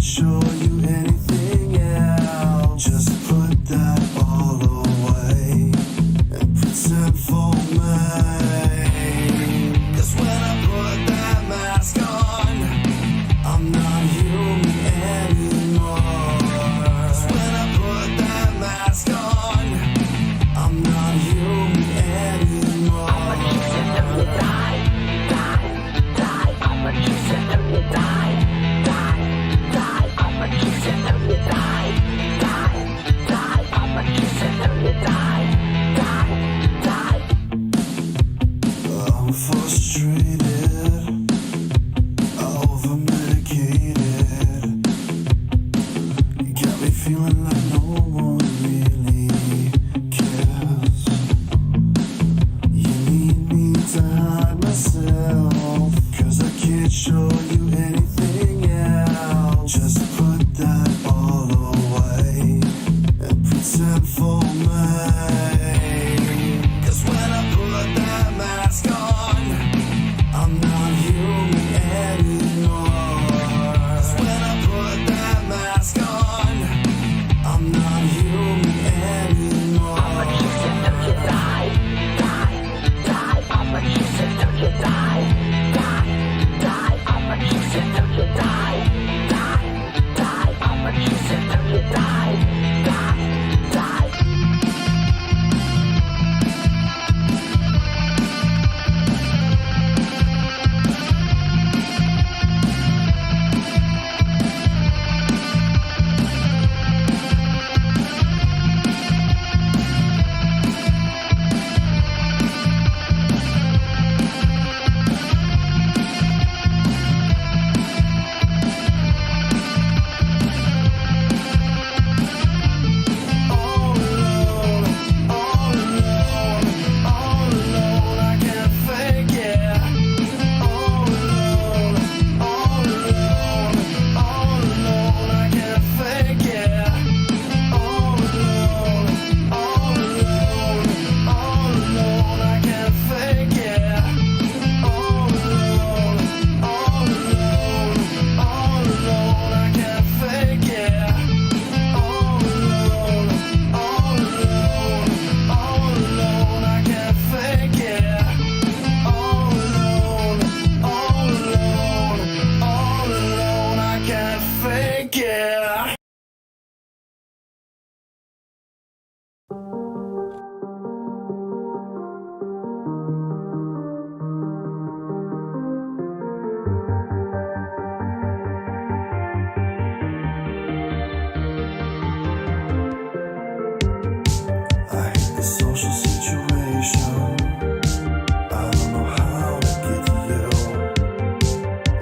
can't show you anything else. Just put that all away and pretend for me. 'Cause when I put that mask on, I'm not human anymore. 'Cause when I put that mask on, I'm not human anymore. I'ma kiss it till you die, die, die. I'ma kiss it till you die, die, die. I'ma kiss it till you die, die, die. I'ma kiss it till you die, die, die. I'm frustrated, over-medicated. You got me feeling like no one really cares. You need me to hide myself, 'cause I can't show you anything else. Just put that all away and pretend for me. 'Cause when I put that mask on, I'm not human anymore. 'Cause when I put that mask on, I'm not human anymore. I'ma kiss it till you die, die, die. I'ma kiss it till you die, die, die. I'ma kiss it till you die, die, die. I'ma kiss it till you die, die, die. All alone, all alone, all alone, I can't fake it. All alone, all alone, all alone, I can't fake it. All alone, all alone, all alone, I can't fake it. All alone, all alone, all alone, I can't fake it. All alone, all alone, all alone, I can't fake it. All alone, all alone, all alone, I can't fake it. I hate the social situation. I don't know how to get to you.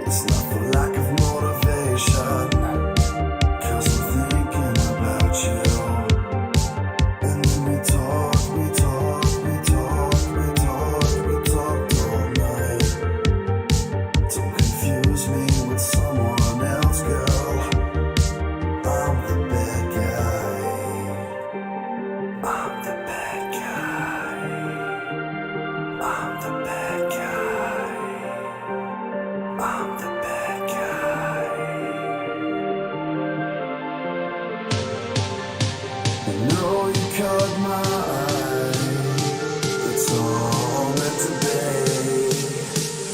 It's not for lack of motivation, 'cause I'm thinking about you. And then we talk, we talk, we talk, we talk, we talked all night. Don't confuse me with someone else, girl. I'm the bad guy. I'm the bad guy. I'm the bad guy. I'm the bad guy. I know you caught my eye. It's all meant to be.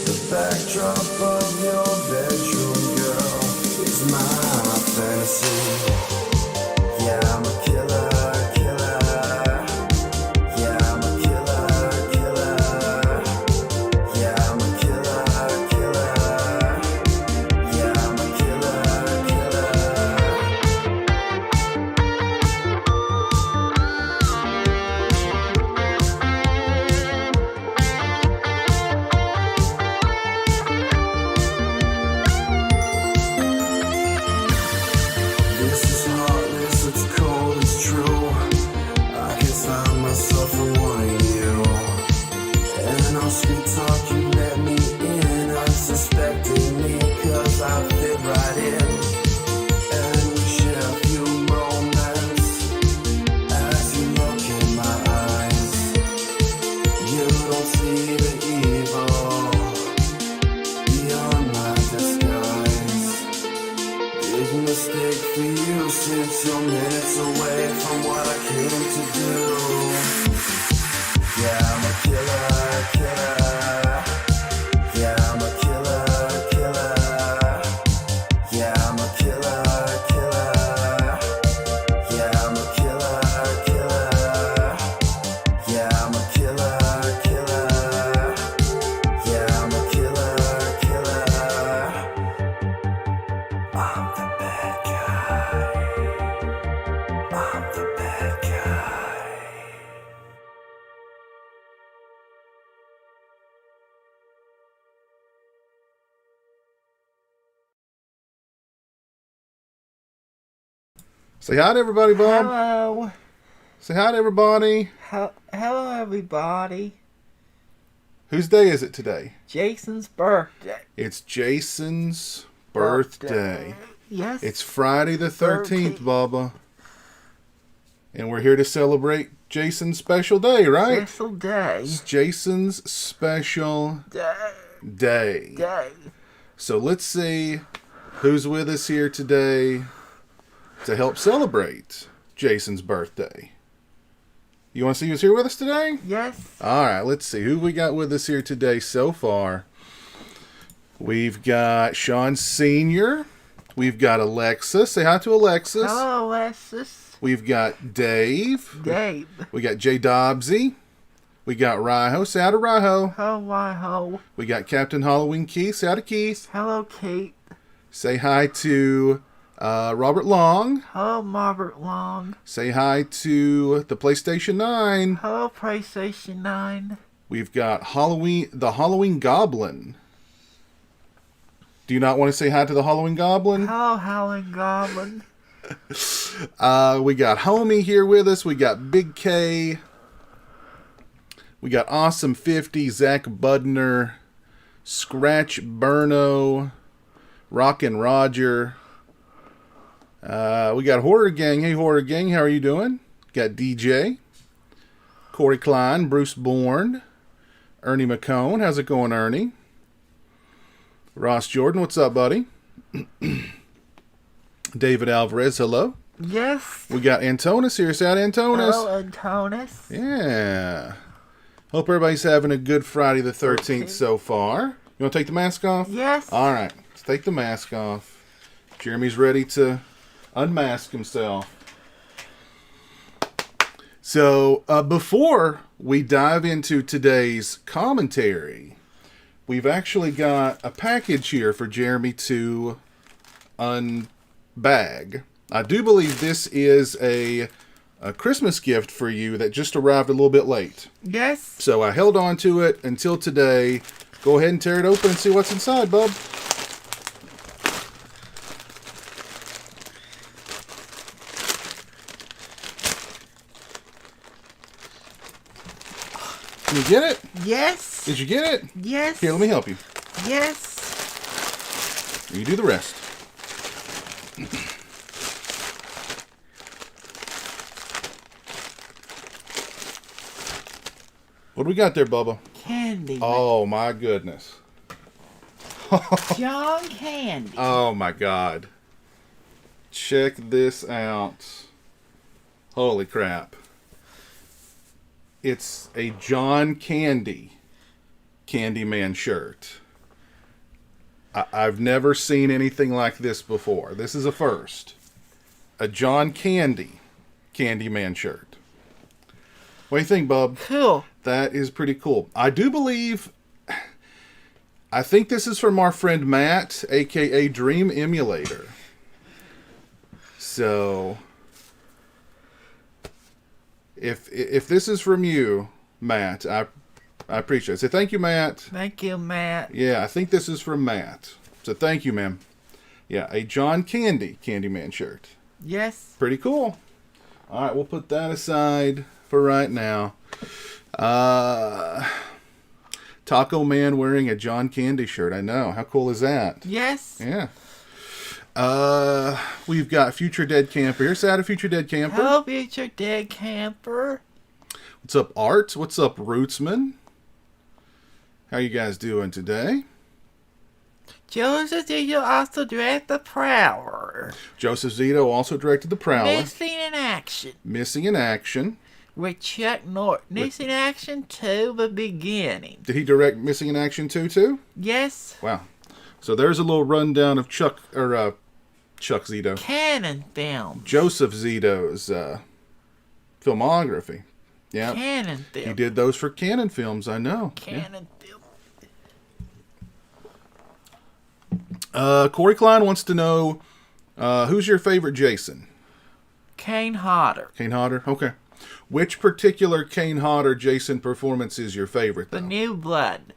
The backdrop of your bedroom, girl, is my fantasy. Yeah, I'm a killer, killer. Yeah, I'm a killer, killer. Yeah, I'm a killer, killer. Yeah, I'm a killer, killer. 2 minutes away from what I came to do. Yeah, I'm a killer, killer. Yeah, I'm a killer, killer. Yeah, I'm a killer, killer. Yeah, I'm a killer, killer. Yeah, I'm a killer, killer. Yeah, I'm a killer, killer. I'm the bad guy. I'm the bad guy. Say hi to everybody, Bob. Hello. Say hi to everybody. Hello, everybody. Whose day is it today? Jason's birthday. It's Jason's birthday. Yes. It's Friday the 13th, Bubba. And we're here to celebrate Jason's special day, right? special day. It's Jason's special day. Day. So let's see who's with us here today to help celebrate Jason's birthday. You want to see who's here with us today? Yes. All right, let's see who we got with us here today so far. We've got Sean Sr. We've got Alexis. Say hi to Alexis. Hello, Alexis. We've got Dave. Dave. We got Jay Dobbsy. We got Riho. Say hi to Riho. Hello, Riho. We got Captain Halloween Keith. Say hi to Keith. Hello, Kate. Say hi to Robert Long. Hello, Robert Long. Say hi to the PlayStation 9. Hello, PlayStation 9. We've got the Halloween Goblin. Do you not want to say hi to the Halloween Goblin? Hello, Howling Goblin. We got Homie here with us. We got Big K. We got Awesome 50, Zach Budner, Scratch Burno, Rockin' Roger. We got Horror Gang. Hey, Horror Gang, how are you doing? Got DJ, Corey Klein, Bruce Bourne, Ernie McCone. How's it going, Ernie? Ross Jordan, what's up, buddy? David Alvarez, hello. Yes. We got Antonis here. Say hi to Antonis. Hello, Antonis. Yeah. Hope everybody's having a good Friday the 13th Okay. so far. You want to take the mask off? Yes. All right. Let's take the mask off. Jeremy's ready to unmask himself. So, before we dive into today's commentary, we've actually got a package here for Jeremy to unbag. I do believe this is a Christmas gift for you that just arrived a little bit late. Yes. So I held on to it until today. Go ahead and tear it open and see what's inside, bub. Can you get it? Yes. Did you get it? Yes. Here, let me help you. Yes. You do the rest. What do we got there, Bubba? Candy. Oh, my goodness. John Candy. Oh, my God. Check this out. Holy crap. It's a John Candyman shirt. I've never seen anything like this before. This is a first. A John Candyman shirt. What do you think, bub? Cool. That is pretty cool. I do believe... I think this is from our friend Matt, a.k.a. Dream Emulator. So... If this is from you, Matt, I appreciate it. So thank you, Matt. Thank you, Matt. Yeah, I think this is from Matt. So thank you, ma'am. Yeah, a John Candyman shirt. Yes. Pretty cool. All right, we'll put that aside for right now. Taco Man wearing a John Candy shirt. I know. How cool is that? Yes. Yeah. We've got Future Dead Camper here. Say hi to Future Dead Camper. Hello, Future Dead Camper. What's up, Art? What's up, Rootsman? How you guys doing today? Joseph, did you also dress the flower? Prowler. Joseph Zito also directed The Prowler. Missing in Action. Missing in Action. With Chuck Norton. Missing in Action to the beginning. Did he direct Missing in Action 2 too? Yes. Wow. So there's a little rundown of Chuck Zito. Cannon Film. Joseph Zito's filmography. Yeah. Cannon Film. He did those for Canon Films, I know. Cannon Film. Corey Klein wants to know, who's your favorite Jason? Kane Hodder. Kane Hodder? Okay. Which particular Kane Hodder Jason performance is your favorite, though? The New Blood.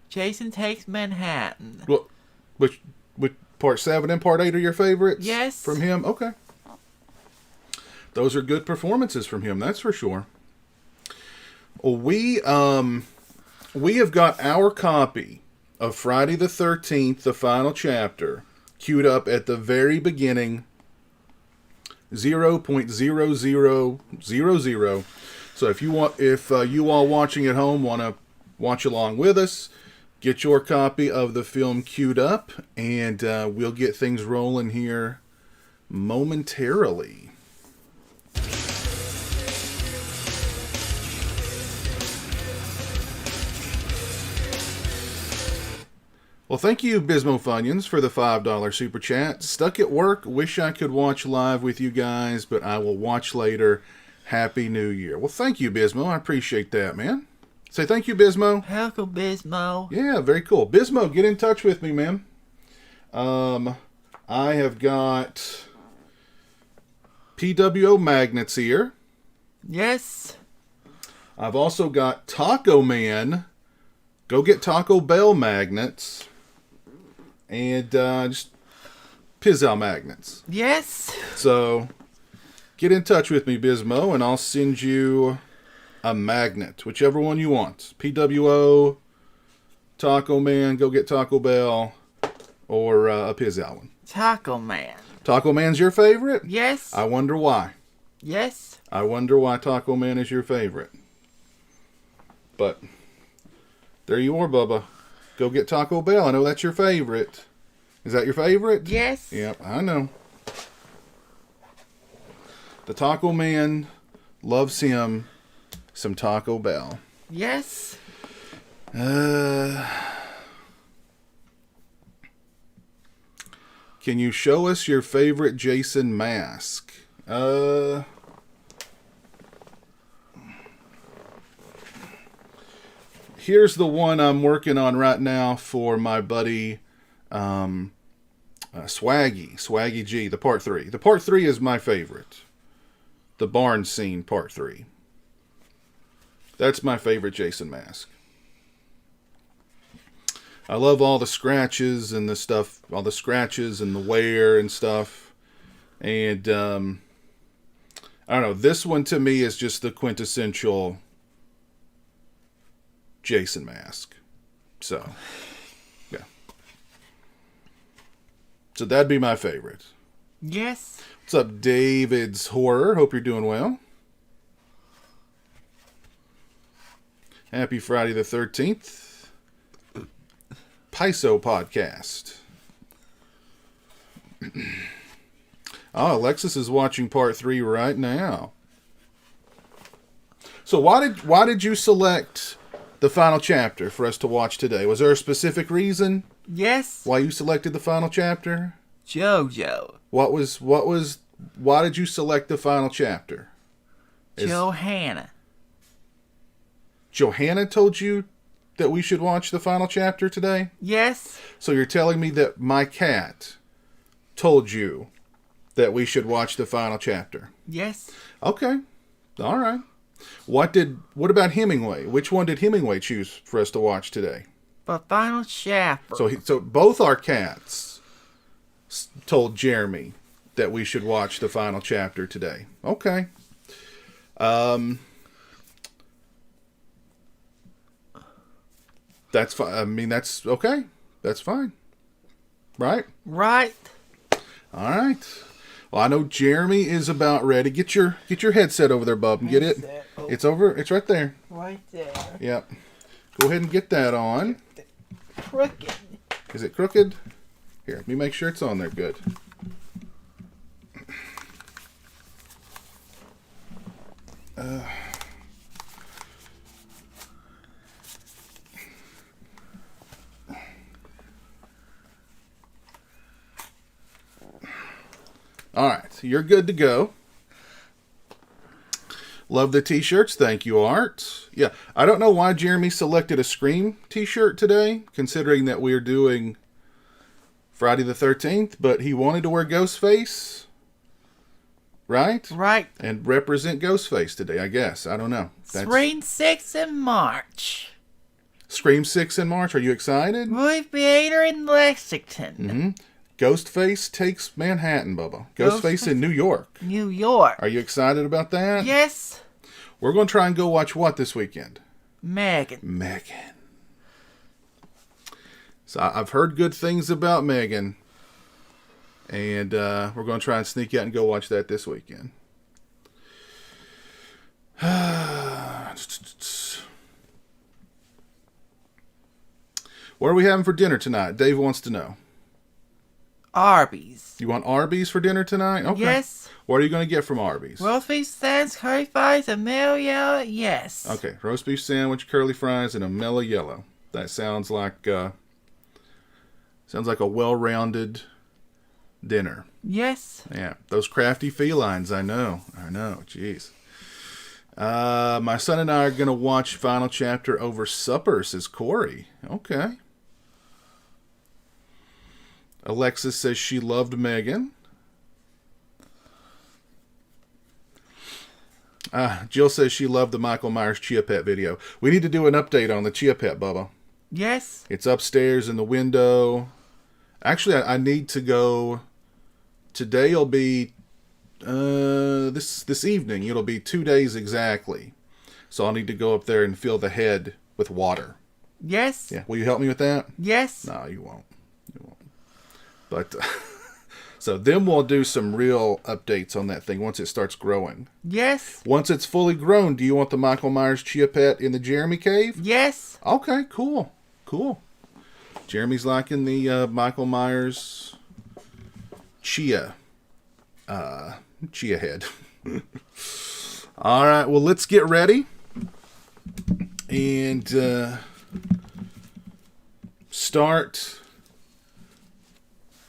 Jason Takes Manhattan. Well, which part 7 and part 8 are your favorites? Yes. From him? Okay. Those are good performances from him, that's for sure. Well, we have got our copy of Friday the 13th, the final chapter, queued up at the very beginning, 0.0000. So if you all watching at home want to watch along with us, get your copy of the film queued up, and we'll get things rolling here momentarily. Well, thank you, Bismo Funyuns, for the $5 super chat. Stuck at work, wish I could watch live with you guys, but I will watch later. Happy New Year. Well, thank you, Bismo. I appreciate that, man. Say thank you, Bismo. Huckle Bismo. Yeah, very cool. Bismo, get in touch with me, man. I have got PWO magnets here. Yes. I've also got Taco Man. Go get Taco Bell magnets. And just pizowell magnets. Yes. So get in touch with me, Bismo, and I'll send you a magnet, whichever one you want. PWO, Taco Man, go get Taco Bell, or a pizowell one. Taco Man. Taco Man's your favorite? Yes. I wonder why. Yes. I wonder why Taco Man is your favorite. But there you are, Bubba. Go get Taco Bell. I know that's your favorite. Is that your favorite? Yes. Yep, I know. The Taco Man loves him some Taco Bell. Yes. Can you show us your favorite Jason mask? Here's the one I'm working on right now for my buddy Swaggy G, the part 3. The part 3 is my favorite. The barn scene part 3. That's my favorite Jason mask. I love all the scratches and the stuff, all the scratches and the wear and stuff. And I don't know, this one to me is just the quintessential Jason mask. So, yeah. So that'd be my favorite. Yes. What's up, David's Horror? Hope you're doing well. Happy Friday the 13th. Piso Podcast. Oh, Alexis is watching part 3 right now. So why did you select the final chapter for us to watch today? Was there a specific reason Yes. why you selected the final chapter? Jojo. Why did you select the final chapter? Johanna. Johanna told you that we should watch the final chapter today? Yes. So you're telling me that my cat told you that we should watch the final chapter? Yes. Okay. All right. What about Hemingway? Which one did Hemingway choose for us to watch today? The final chapter. So both our cats told Jeremy that we should watch the final chapter today. Okay. That's fine. I mean, that's okay. That's fine. Right? Right. All right. Well, I know Jeremy is about ready. Get your headset over there, bub, and get it. Headset. Oh. It's over. It's right there. Right there. Yep. Go ahead and get that on. Crooked. Is it crooked? Here, let me make sure it's on there. Good. All right, so you're good to go. Love the t-shirts. Thank you, Art. Yeah, I don't know why Jeremy selected a Scream t-shirt today, considering that we're doing Friday the 13th, but he wanted to wear Ghostface, right? Right. And represent Ghostface today, I guess. I don't know. Screen 6 in March. Scream 6 in March. Are you excited? Movie theater in Lexington. Mm-hmm. Ghostface takes Manhattan, Bubba. Ghostface in New York. New York. Are you excited about that? Yes. We're going to try and go watch what this weekend? Megan. So I've heard good things about Megan. And we're going to try and sneak out and go watch that this weekend. What are we having for dinner tonight? Dave wants to know. Arby's. You want Arby's for dinner tonight? Okay. Yes. What are you going to get from Arby's? Roast beef sandwich, curly fries, and mellow yellow. Yes. Okay, roast beef sandwich, curly fries, and a mellow yellow. That sounds like a well-rounded dinner. Yes. Yeah, those crafty felines. I know. Jeez. My son and I are going to watch final chapter over supper, says Corey. Okay. Alexis says she loved Megan. Jill says she loved the Michael Myers Chia Pet video. We need to do an update on the Chia Pet, Bubba. Yes. It's upstairs in the window. Actually, I need to go. Today will be this evening. It'll be 2 days exactly. So I'll need to go up there and fill the head with water. Yes. Yeah. Will you help me with that? Yes. No, you won't. But so then we'll do some real updates on that thing once it starts growing. Yes. Once it's fully grown, do you want the Michael Myers Chia Pet in the Jeremy cave? Yes. Okay, cool. Jeremy's liking the Michael Myers Chia head. All right, well, let's get ready and start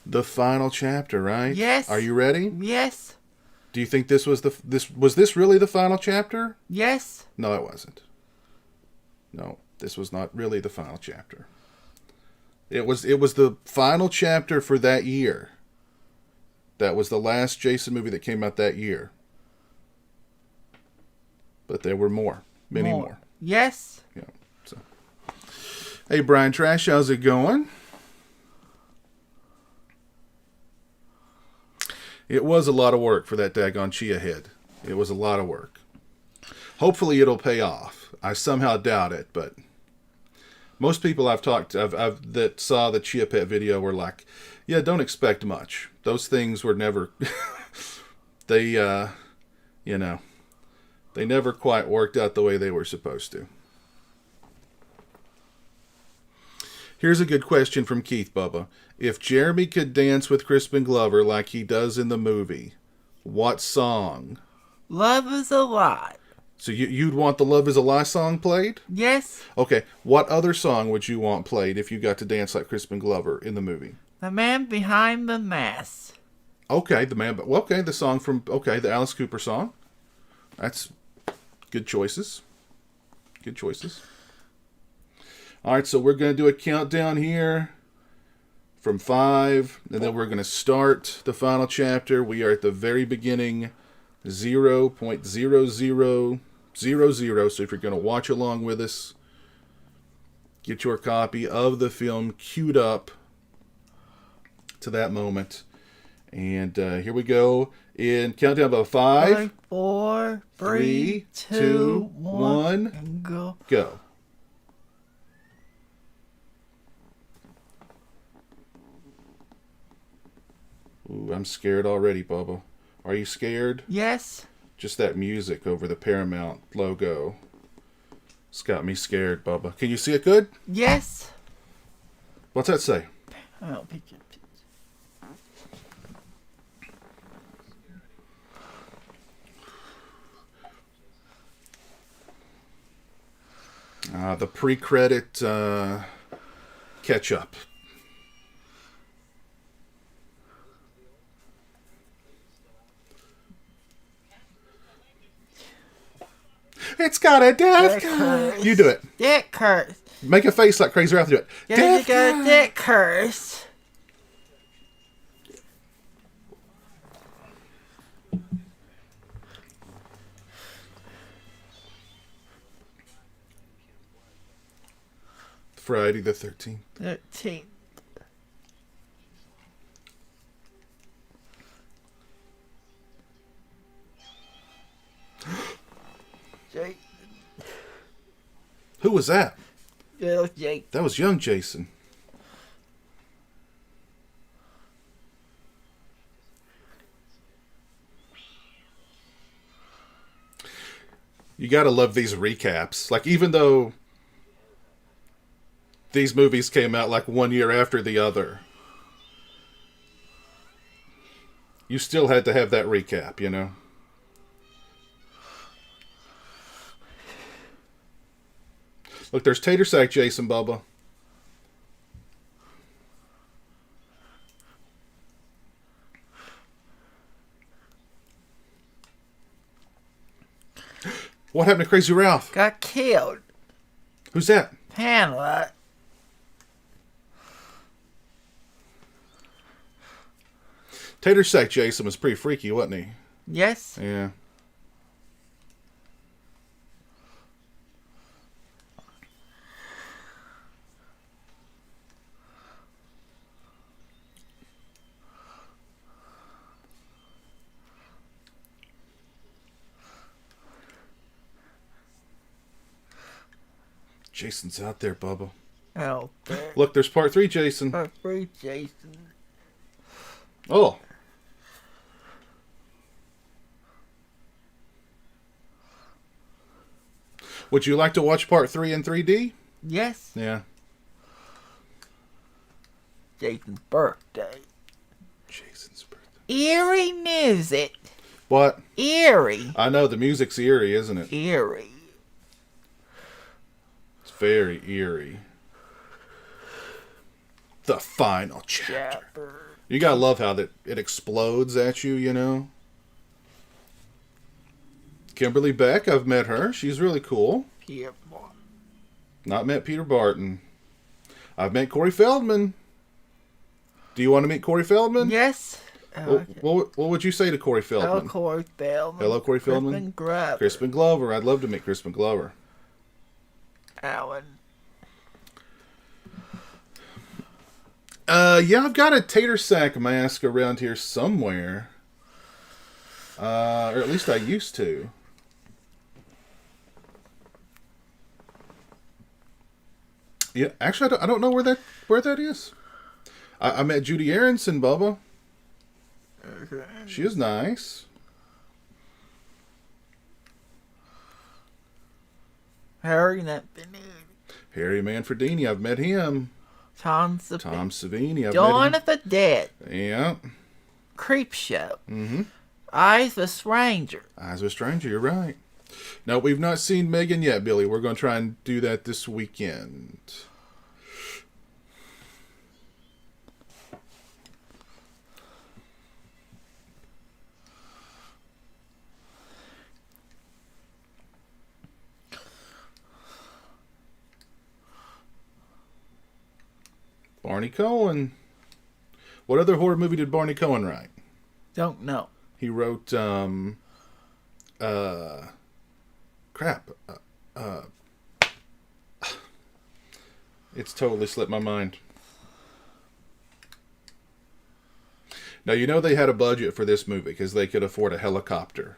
the final chapter, right? Yes. Are you ready? Yes. Do you think this was was this really the final chapter? Yes. No, it wasn't. No, this was not really the final chapter. It was the final chapter for that year. That was the last Jason movie that came out that year. But there were many more. Yes. Yeah. So, hey, Brian Trash, how's it going? It was a lot of work for that daggone Chia head. It was a lot of work. Hopefully it'll pay off. I somehow doubt it, but most people I've talked to that saw the Chia Pet video were like, yeah, don't expect much. Those things were never, they never quite worked out the way they were supposed to. Here's a good question from Keith Bubba. If Jeremy could dance with Crispin Glover like he does in the movie, what song? Love is a Lie. So you'd want the Love is a Lie song played? Yes. Okay, what other song would you want played if you got to dance like Crispin Glover in the movie? The Man Behind the Mask. Okay, the song from, the Alice Cooper song. That's good choices. Good choices. All right, so we're going to do a countdown here from 5, and then we're going to start the final chapter. We are at the very beginning, 0.0000. So if you're going to watch along with us, get your copy of the film queued up to that moment. And here we go in countdown of 5, 4, 3, 2, 2, 1, 1, and go. go. Ooh, I'm scared already, Bubba. Are you scared? Yes. Just that music over the Paramount logo. It's got me scared, Bubba. Can you see it good? Yes. What's that say? Oh, picture. The pre-credit catch-up. It's got a death curse. You do it. Death curse. Make a face like Crazy Ralph. Do it. You got a death curse. Friday the 13th. 13th. Jake. Who was that? Little Jake. That was young Jason. You gotta love these recaps. Like, even though these movies came out like 1 year after the other, you still had to have that recap, you know? Look, there's Tater Sack Jason, Bubba. What happened to Crazy Ralph? Got killed. Who's that? Pamela. Tater Sack Jason was pretty freaky, wasn't he? Yes. Yeah. Jason's out there, Bubba. Oh, Look, there's part 3, Jason. free Jason. Oh. Would you like to watch part 3 in 3D? Yes. Yeah. Jason's birthday. Jason's birthday. Eerie music. What? Eerie. I know, the music's eerie, isn't it? Eerie. It's very eerie. The final chapter. You gotta love how that it explodes at you, you know? Kimberly Beck, I've met her. She's really cool. Yeah, Not met Peter Barton. I've met Corey Feldman. Do you want to meet Corey Feldman? Yes. What would you say to Corey Feldman? Hello, Corey Feldman. Hello, Corey Feldman. Crispin Glover. Crispin Glover. I'd love to meet Crispin Glover. Alan. Yeah, I've got a tater sack mask around here somewhere. Or at least I used to. Yeah, actually, I don't know where that is. I met Judy Aronson, Bubba. Okay. She is nice. Harry Anthony. Harry Manfredini, I've met him. Tom Savini, I've Dawn met of the Dead. him. Yeah. Creep Show. Mm-hmm. Eyes of a Stranger. Eyes of a Stranger, you're right. No, we've not seen Megan yet, Billy. We're going to try and do that this weekend. Barney Cohen. What other horror movie did Barney Cohen write? Don't know. He wrote, crap. It's totally slipped my mind. Now, you know they had a budget for this movie because they could afford a helicopter,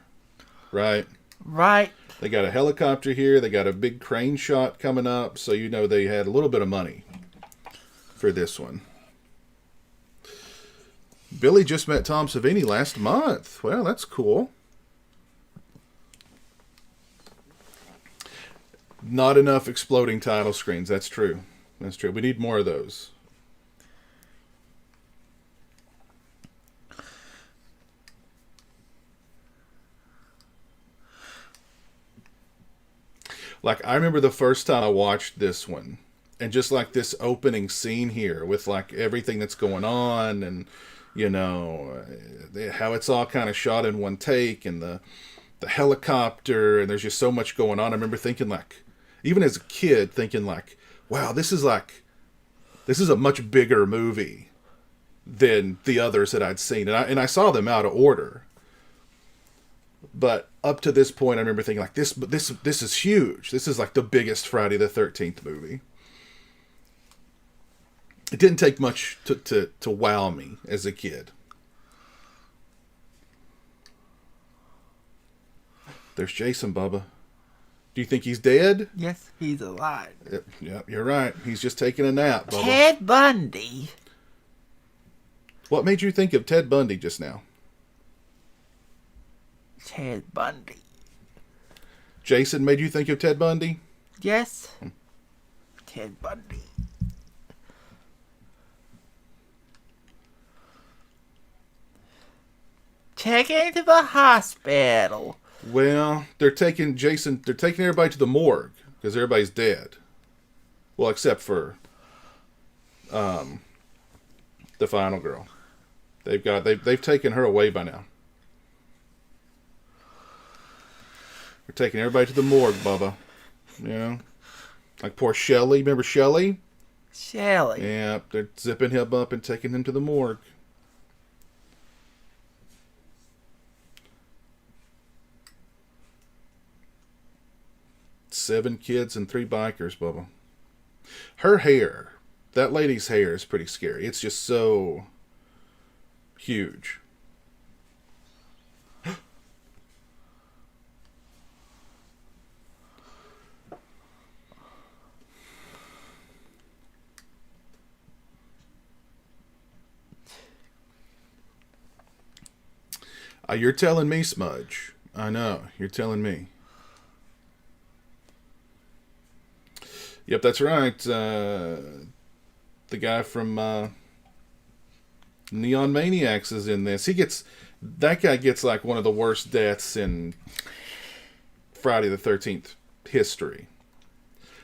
right? Right. They got a helicopter here. They got a big crane shot coming up. So, you know, they had a little bit of money for this one. Billy just met Tom Savini last month. Well, that's cool. Not enough exploding title screens. That's true. That's true. We need more of those. Like, I remember the first time I watched this one, and just like this opening scene here with like everything that's going on, and you know how it's all kind of shot in one take, and the helicopter, and there's just so much going on. I remember thinking, like, even as a kid, thinking like, wow, this is a much bigger movie than the others that I'd seen, and I saw them out of order. But up to this point, I remember thinking like, this is huge. This is like the biggest Friday the 13th movie. It didn't take much to wow me as a kid. There's Jason, Bubba. Do you think he's dead? Yes, he's alive. Yep, you're right. He's just taking a nap, Bubba. Ted Bundy. What made you think of Ted Bundy just now? Ted Bundy. Jason made you think of Ted Bundy? Yes. Ted Bundy. Check into the hospital. Well, they're taking everybody to the morgue because everybody's dead. Well, except for the final girl. They've taken her away by now. They're taking everybody to the morgue, Bubba. You know? Like poor Shelley. Remember Shelley? Shelley. Yeah, they're zipping him up and taking him to the morgue. Seven kids and 3 bikers, Bubba. Her hair. That lady's hair is pretty scary. It's just so huge. You're telling me, Smudge. I know. You're telling me. Yep, that's right. The guy from Neon Maniacs is in this. That guy gets like one of the worst deaths in Friday the 13th history.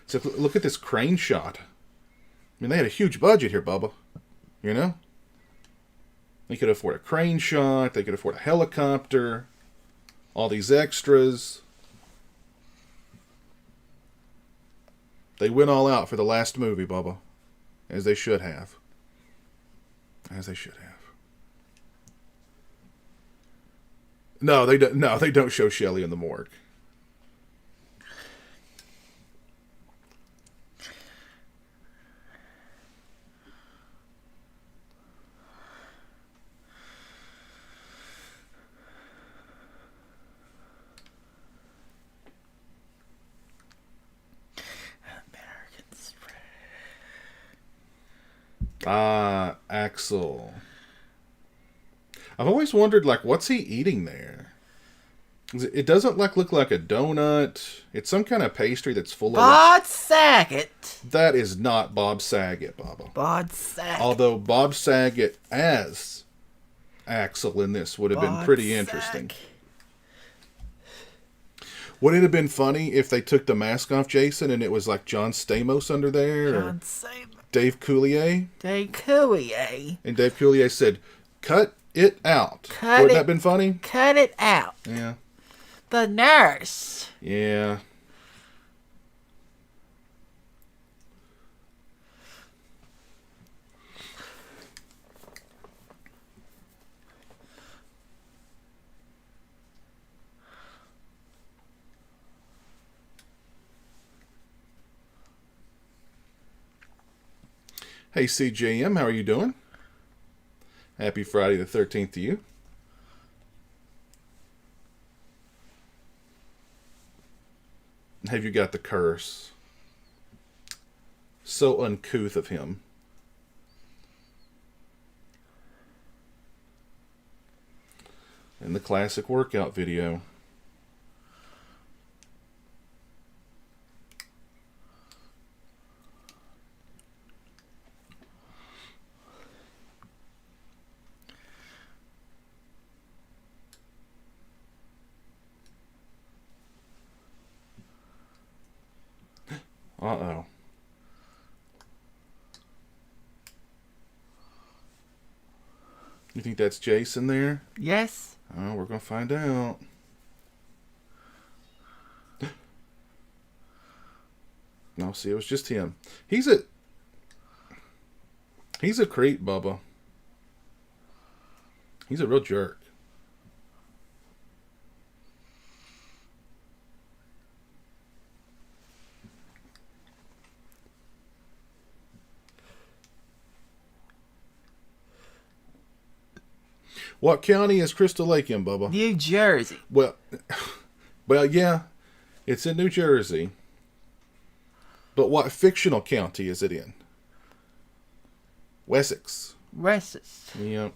So look at this crane shot. I mean, they had a huge budget here, Bubba. You know? They could afford a crane shot. They could afford a helicopter. All these extras. They went all out for the last movie, Bubba. As they should have. As they should have. No, they don't. No, they don't show Shelley in the morgue. Axel. I've always wondered, like, what's he eating there? It doesn't look like a donut. It's some kind of pastry that's full of... Bob Saget. That is not Bob Saget, Bubba. Bob Saget. Although Bob Saget as Axel in this would have been pretty interesting. Would it have been funny if they took the mask off Jason and it was like John Stamos under there? John Stamos. Dave Coulier? Dave Coulier. And Dave Coulier said, cut it out. Cut Wouldn't it, that have been funny? Cut it out. Yeah. The nurse. Yeah. Hey, CJM, how are you doing? Happy Friday the 13th to you. Have you got the curse? So uncouth of him. In the classic workout video. Uh-oh. You think that's Jason there? Yes. Oh, we're going to find out. No, see, it was just him. He's a creep, Bubba. He's a real jerk. What county is Crystal Lake in, Bubba? New Jersey. Well, yeah, it's in New Jersey. But what fictional county is it in? Wessex. Wessex. Yep.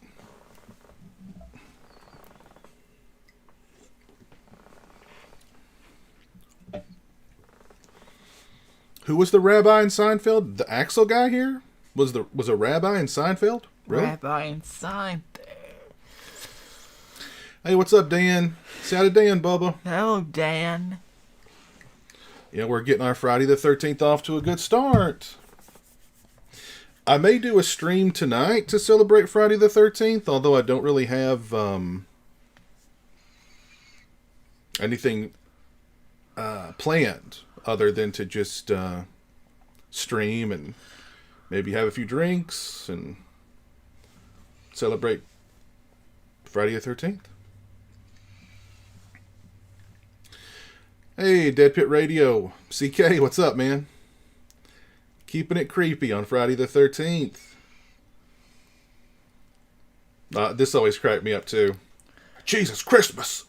Who was the rabbi in Seinfeld? The Axel guy here? Was a rabbi in Seinfeld? Really? Rabbi and Seinfeld. Hey, what's up, Dan? Say hi to Dan, Bubba. Hello, Dan. Yeah, we're getting our Friday the 13th off to a good start. I may do a stream tonight to celebrate Friday the 13th, although I don't really have anything planned other than to just stream and maybe have a few drinks and celebrate Friday the 13th. Hey, Dead Pit Radio. CK, what's up, man? Keeping it creepy on Friday the 13th. This always cracked me up, too. Jesus, Christmas!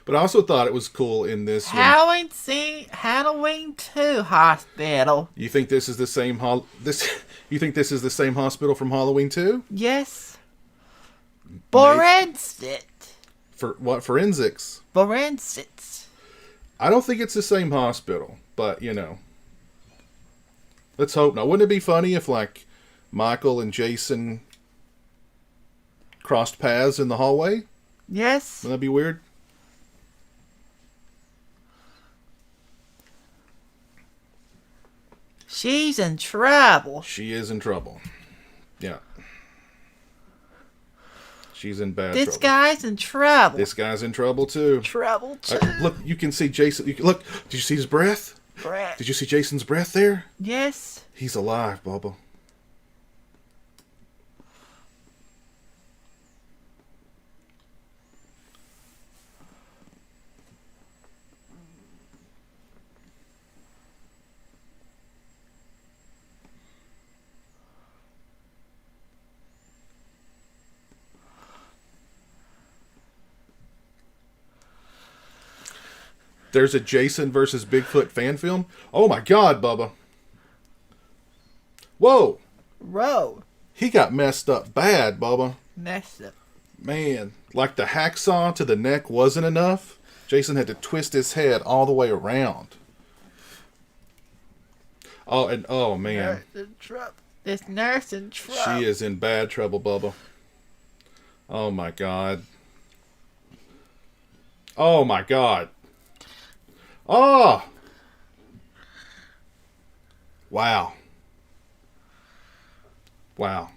But I also thought it was cool in this one. Halloween 2 hospital. You think this is the same You think this is the same hospital from Halloween 2? Yes. Forensics. For what? Forensics? Forensics. I don't think it's the same hospital, but let's hope not. Wouldn't it be funny if like Michael and Jason crossed paths in the hallway? Yes. Wouldn't that be weird? She's in trouble. She is in trouble. Yeah. She's in bad trouble. This guy's in trouble. This guy's in trouble too. Trouble too. Look, you can see Jason. Look, did you see his breath? Breath. Did you see Jason's breath there? Yes. He's alive, Bubba. There's a Jason versus Bigfoot fan film. Oh my God, Bubba. Whoa. Row. He got messed up bad, Bubba. Messed up. Man, like the hacksaw to the neck wasn't enough. Jason had to twist his head all the way around. Oh man. Nurse in trouble. This nurse in trouble. She is in bad trouble, Bubba. Oh my God. Oh my God. Oh! Wow. Wow.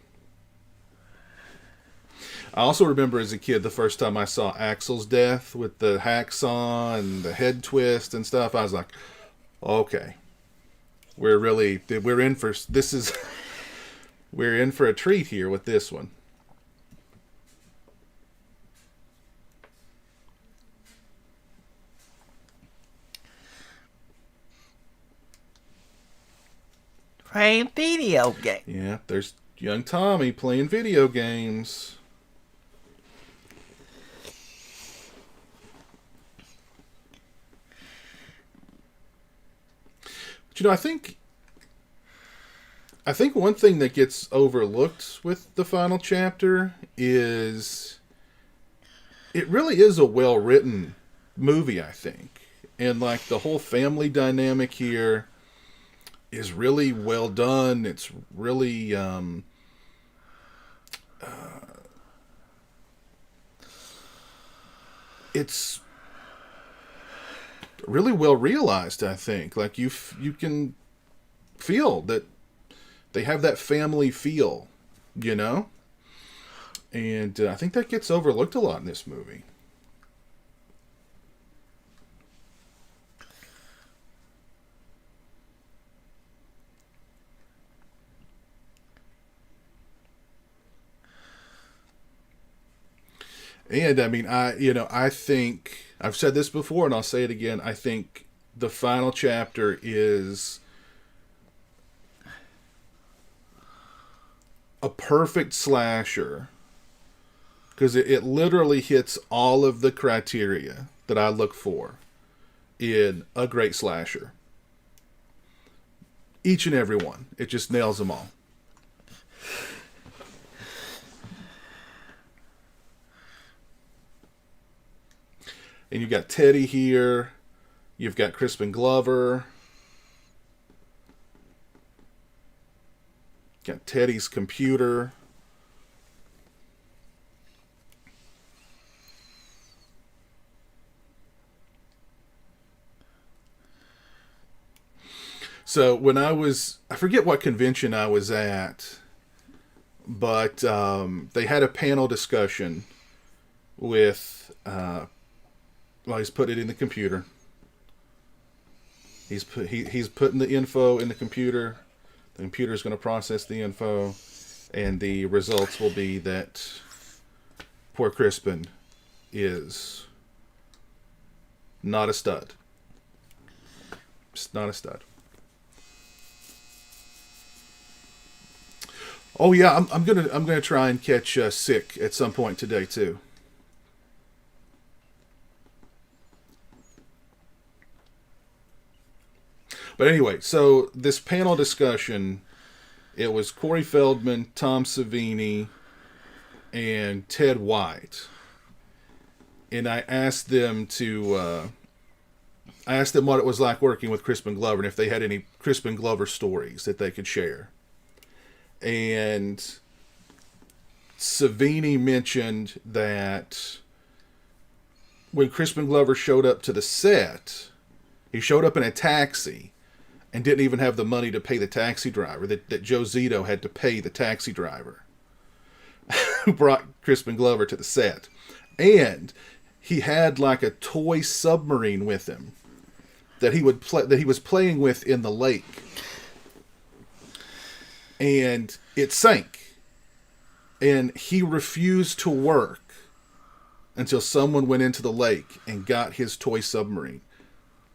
I also remember as a kid the first time I saw Axel's death with the hacksaw and the head twist and stuff. I was like, okay. We're in for a treat here with this one. Playing video game. Yeah, there's young Tommy playing video games. But I think one thing that gets overlooked with the final chapter is it really is a well-written movie, I think. And like the whole family dynamic here is really well done. It's really it's really well realized, I think. Like you can feel that they have that family feel, you know? And I think that gets overlooked a lot in this movie. And I mean, I think I've said this before and I'll say it again. I think the final chapter is a perfect slasher because it literally hits all of the criteria that I look for in a great slasher. Each and every one. It just nails them all. And you've got Teddy here. You've got Crispin Glover. Got Teddy's computer. So when I forget what convention I was at, but they had a panel discussion with, he's put it in the computer. He's putting the info in the computer. The computer's going to process the info, and the results will be that poor Crispin is not a stud. Just not a stud. Oh yeah, I'm gonna try and catch Sick at some point today too. But anyway, so this panel discussion, it was Corey Feldman, Tom Savini, and Ted White, and I asked them what it was like working with Crispin Glover and if they had any Crispin Glover stories that they could share. And Savini mentioned that when Crispin Glover showed up to the set, he showed up in a taxi and didn't even have the money to pay the taxi driver, that Joe Zito had to pay the taxi driver who brought Crispin Glover to the set. And he had like a toy submarine with him that he was playing with in the lake. And it sank. And he refused to work until someone went into the lake and got his toy submarine.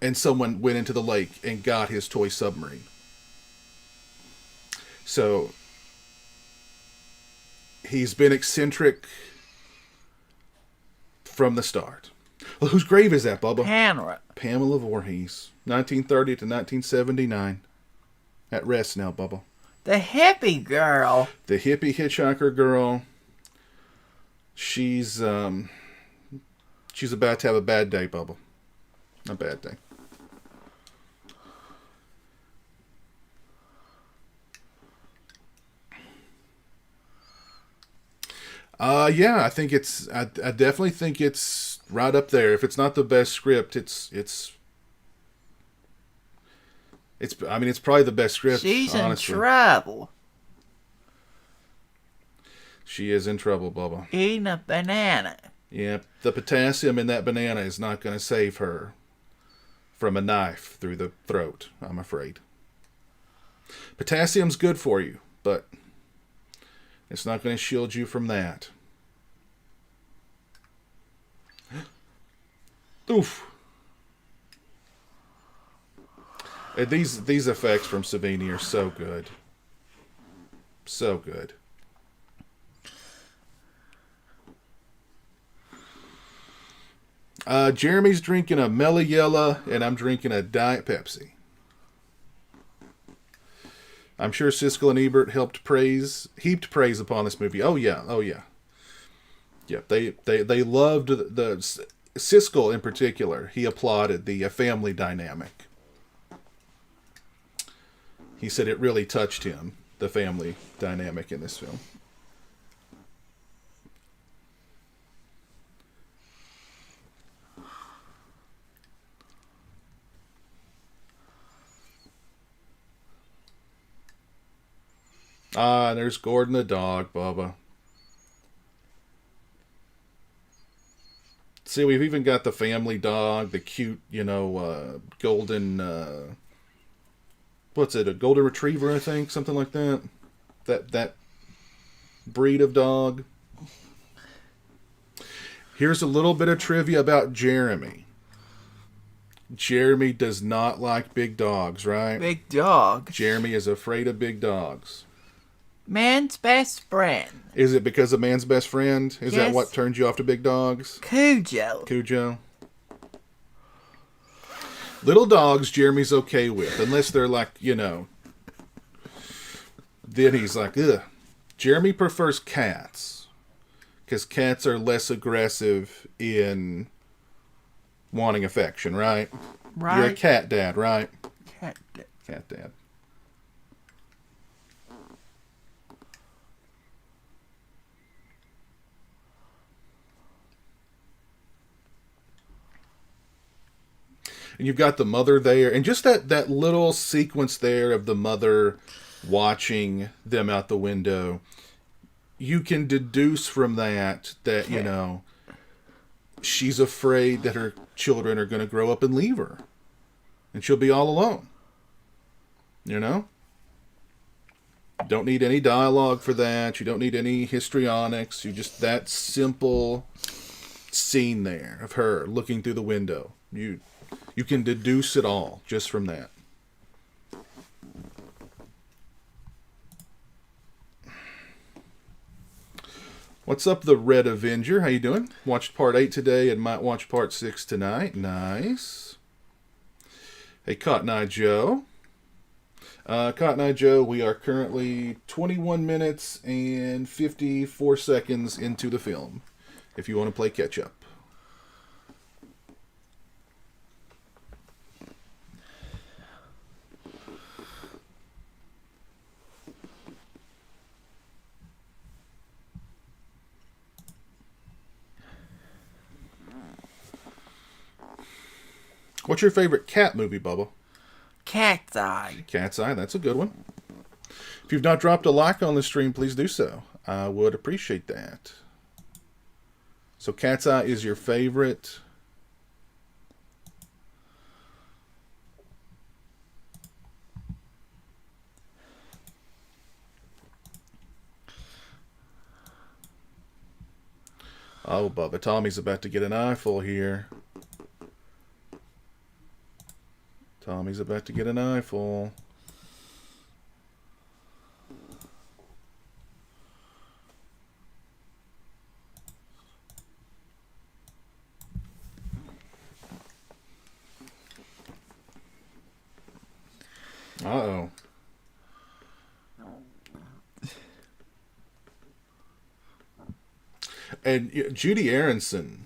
And someone went into the lake and got his toy submarine. So, he's been eccentric from the start. Well, whose grave is that, Bubba? Pamela Voorhees. 1930 to 1979. At rest now, Bubba. The hippie girl. The hippie hitchhiker girl. She's about to have a bad day, Bubba. A bad day. Yeah, I think I definitely think it's right up there. If it's not the best script, it's probably the best script. She's honestly. in trouble. She is in trouble, Bubba. Eating a banana. Yeah, the potassium in that banana is not going to save her from a knife through the throat, I'm afraid. Potassium's good for you, but it's not going to shield you from that. Oof. And these effects from Savini are so good. So good. Jeremy's drinking a Meliella, and I'm drinking a Diet Pepsi. I'm sure Siskel and Ebert heaped praise upon this movie. Oh yeah. Yep, they loved the Siskel in particular, he applauded the family dynamic. He said it really touched him, the family dynamic in this film. Ah, there's Gordon the dog, Bubba. See, we've even got the family dog, the cute, golden, what's it, a golden retriever, I think, something like that. That breed of dog. Here's a little bit of trivia about Jeremy. Jeremy does not like big dogs, right? Big dog. Jeremy is afraid of big dogs. Man's best friend. Is it because of man's best friend? Is that Yes. what turns you off to big dogs? Cujo. Little dogs, Jeremy's okay with, unless they're like, Then he's like, ugh. Jeremy prefers cats, because cats are less aggressive in wanting affection, right? Right. You're a cat dad, right? Cat. Cat dad. And you've got the mother there, and just that little sequence there of the mother watching them out the window, you can deduce from that, she's afraid that her children are going to grow up and leave her. And she'll be all alone. Don't need any dialogue for that. You don't need any histrionics. You just, that simple scene there of her looking through the window. You can deduce it all just from that. What's up, the Red Avenger? How you doing? Watched part 8 today and might watch part 6 tonight. Nice. Hey, Cotton Eye Joe. Cotton Eye Joe, we are currently 21 minutes and 54 seconds into the film, if you want to play catch up. What's your favorite cat movie, Bubba? Cat's Eye. Cat's Eye, that's a good one. If you've not dropped a like on the stream, please do so. I would appreciate that. So Cat's Eye is your favorite. Oh, Bubba, Tommy's about to get an eyeful here. Tommy's about to get an eyeful. Uh-oh. And Judy Aronson,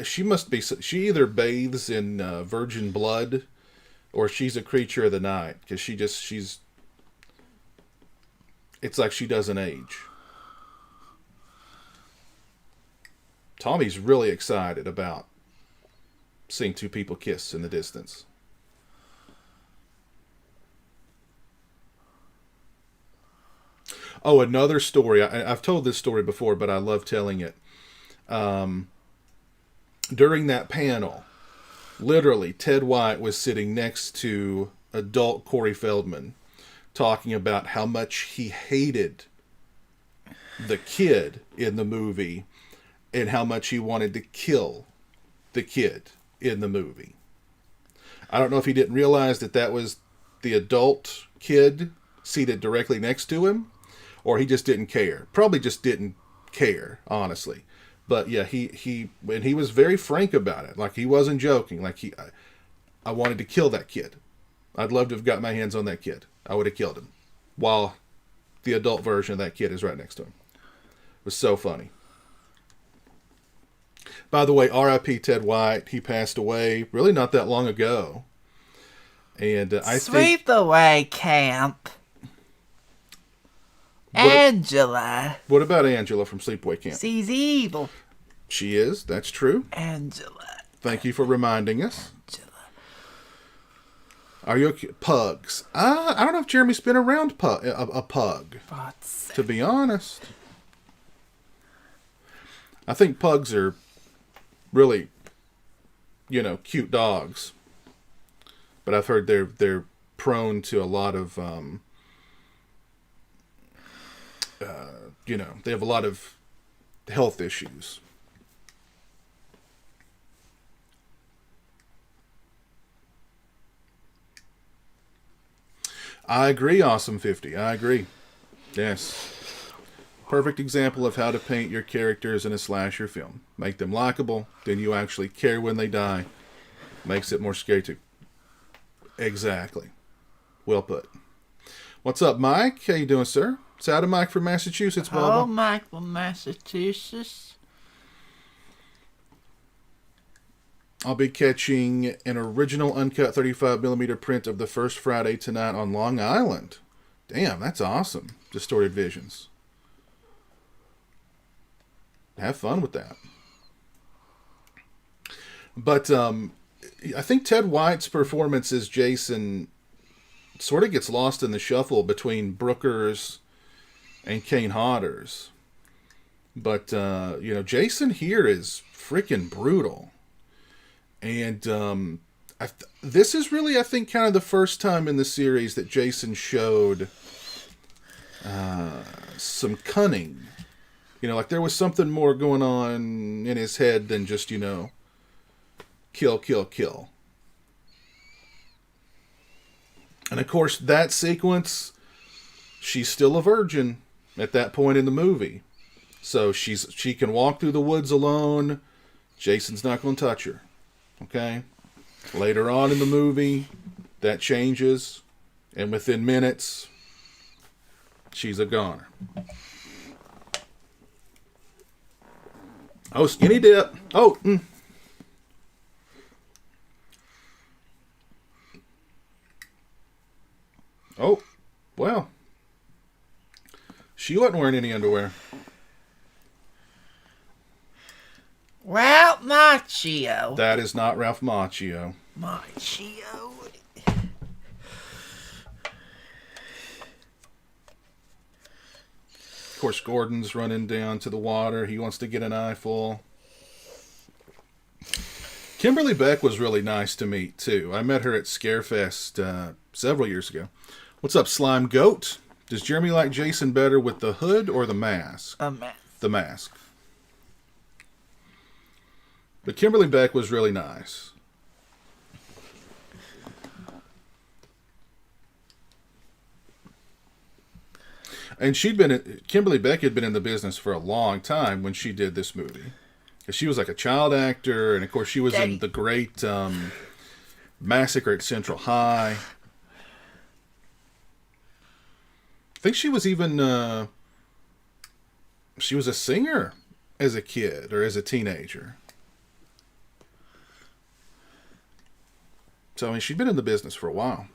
she must be, she either bathes in virgin blood or she's a creature of the night, because she's, it's like she doesn't age. Tommy's really excited about seeing two people kiss in the distance. Oh, another story. I've told this story before, but I love telling it. During that panel, literally, Ted White was sitting next to adult Corey Feldman, talking about how much he hated the kid in the movie and how much he wanted to kill the kid in the movie. I don't know if he didn't realize that was the adult kid seated directly next to him, or he just didn't care. Probably just didn't care, honestly. But yeah, he was very frank about it. Like, he wasn't joking. Like, I wanted to kill that kid. I'd love to have got my hands on that kid. I would have killed him. While the adult version of that kid is right next to him. It was so funny. By the way, R.I.P. Ted White. He passed away really not that long ago. And I think... Sleepaway Camp. Angela. What about Angela from Sleepaway Camp? She's evil. She is. That's true. Angela. Thank you for reminding us. Angela. Are you okay? Pugs? I don't know if Jeremy's been around a pug. To be honest, I think pugs are really, cute dogs. But I've heard they're prone to a lot of, they have a lot of health issues. I agree, Awesome 50. I agree. Yes. Perfect example of how to paint your characters in a slasher film. Make them likable, then you actually care when they die. Makes it more scary too. Exactly. Well put. What's up, Mike? How you doing, sir? It's out of Mike from Massachusetts, Bubba. Oh, Mike from Massachusetts. I'll be catching an original uncut 35mm print of The First Friday tonight on Long Island. Damn, that's awesome. Distorted Visions. Have fun with that. But I think Ted White's performance as Jason sort of gets lost in the shuffle between Brooker's and Kane Hodder's. But, Jason here is freaking brutal. And this is really, I think, kind of the first time in the series that Jason showed some cunning. Like there was something more going on in his head than just, kill, kill, kill. And of course, that sequence, she's still a virgin at that point in the movie. So she can walk through the woods alone. Jason's not going to touch her. Okay? Later on in the movie, that changes. And within minutes, she's a goner. Oh, skinny dip. Oh, Oh, well. She wasn't wearing any underwear. Ralph Macchio. That is not Ralph Macchio. Macchio. Of course, Gordon's running down to the water. He wants to get an eyeful. Kimberly Beck was really nice to meet, too. I met her at Scarefest several years ago. What's up, Slime Goat? Does Jeremy like Jason better with the hood or the mask? A mask. The mask. But Kimberly Beck was really nice. And Kimberly Beck had been in the business for a long time when she did this movie. She was like a child actor, and of course she was in the great Massacre at Central High. I think she was even, she was a singer as a kid or as a teenager. So, she'd been in the business for a while.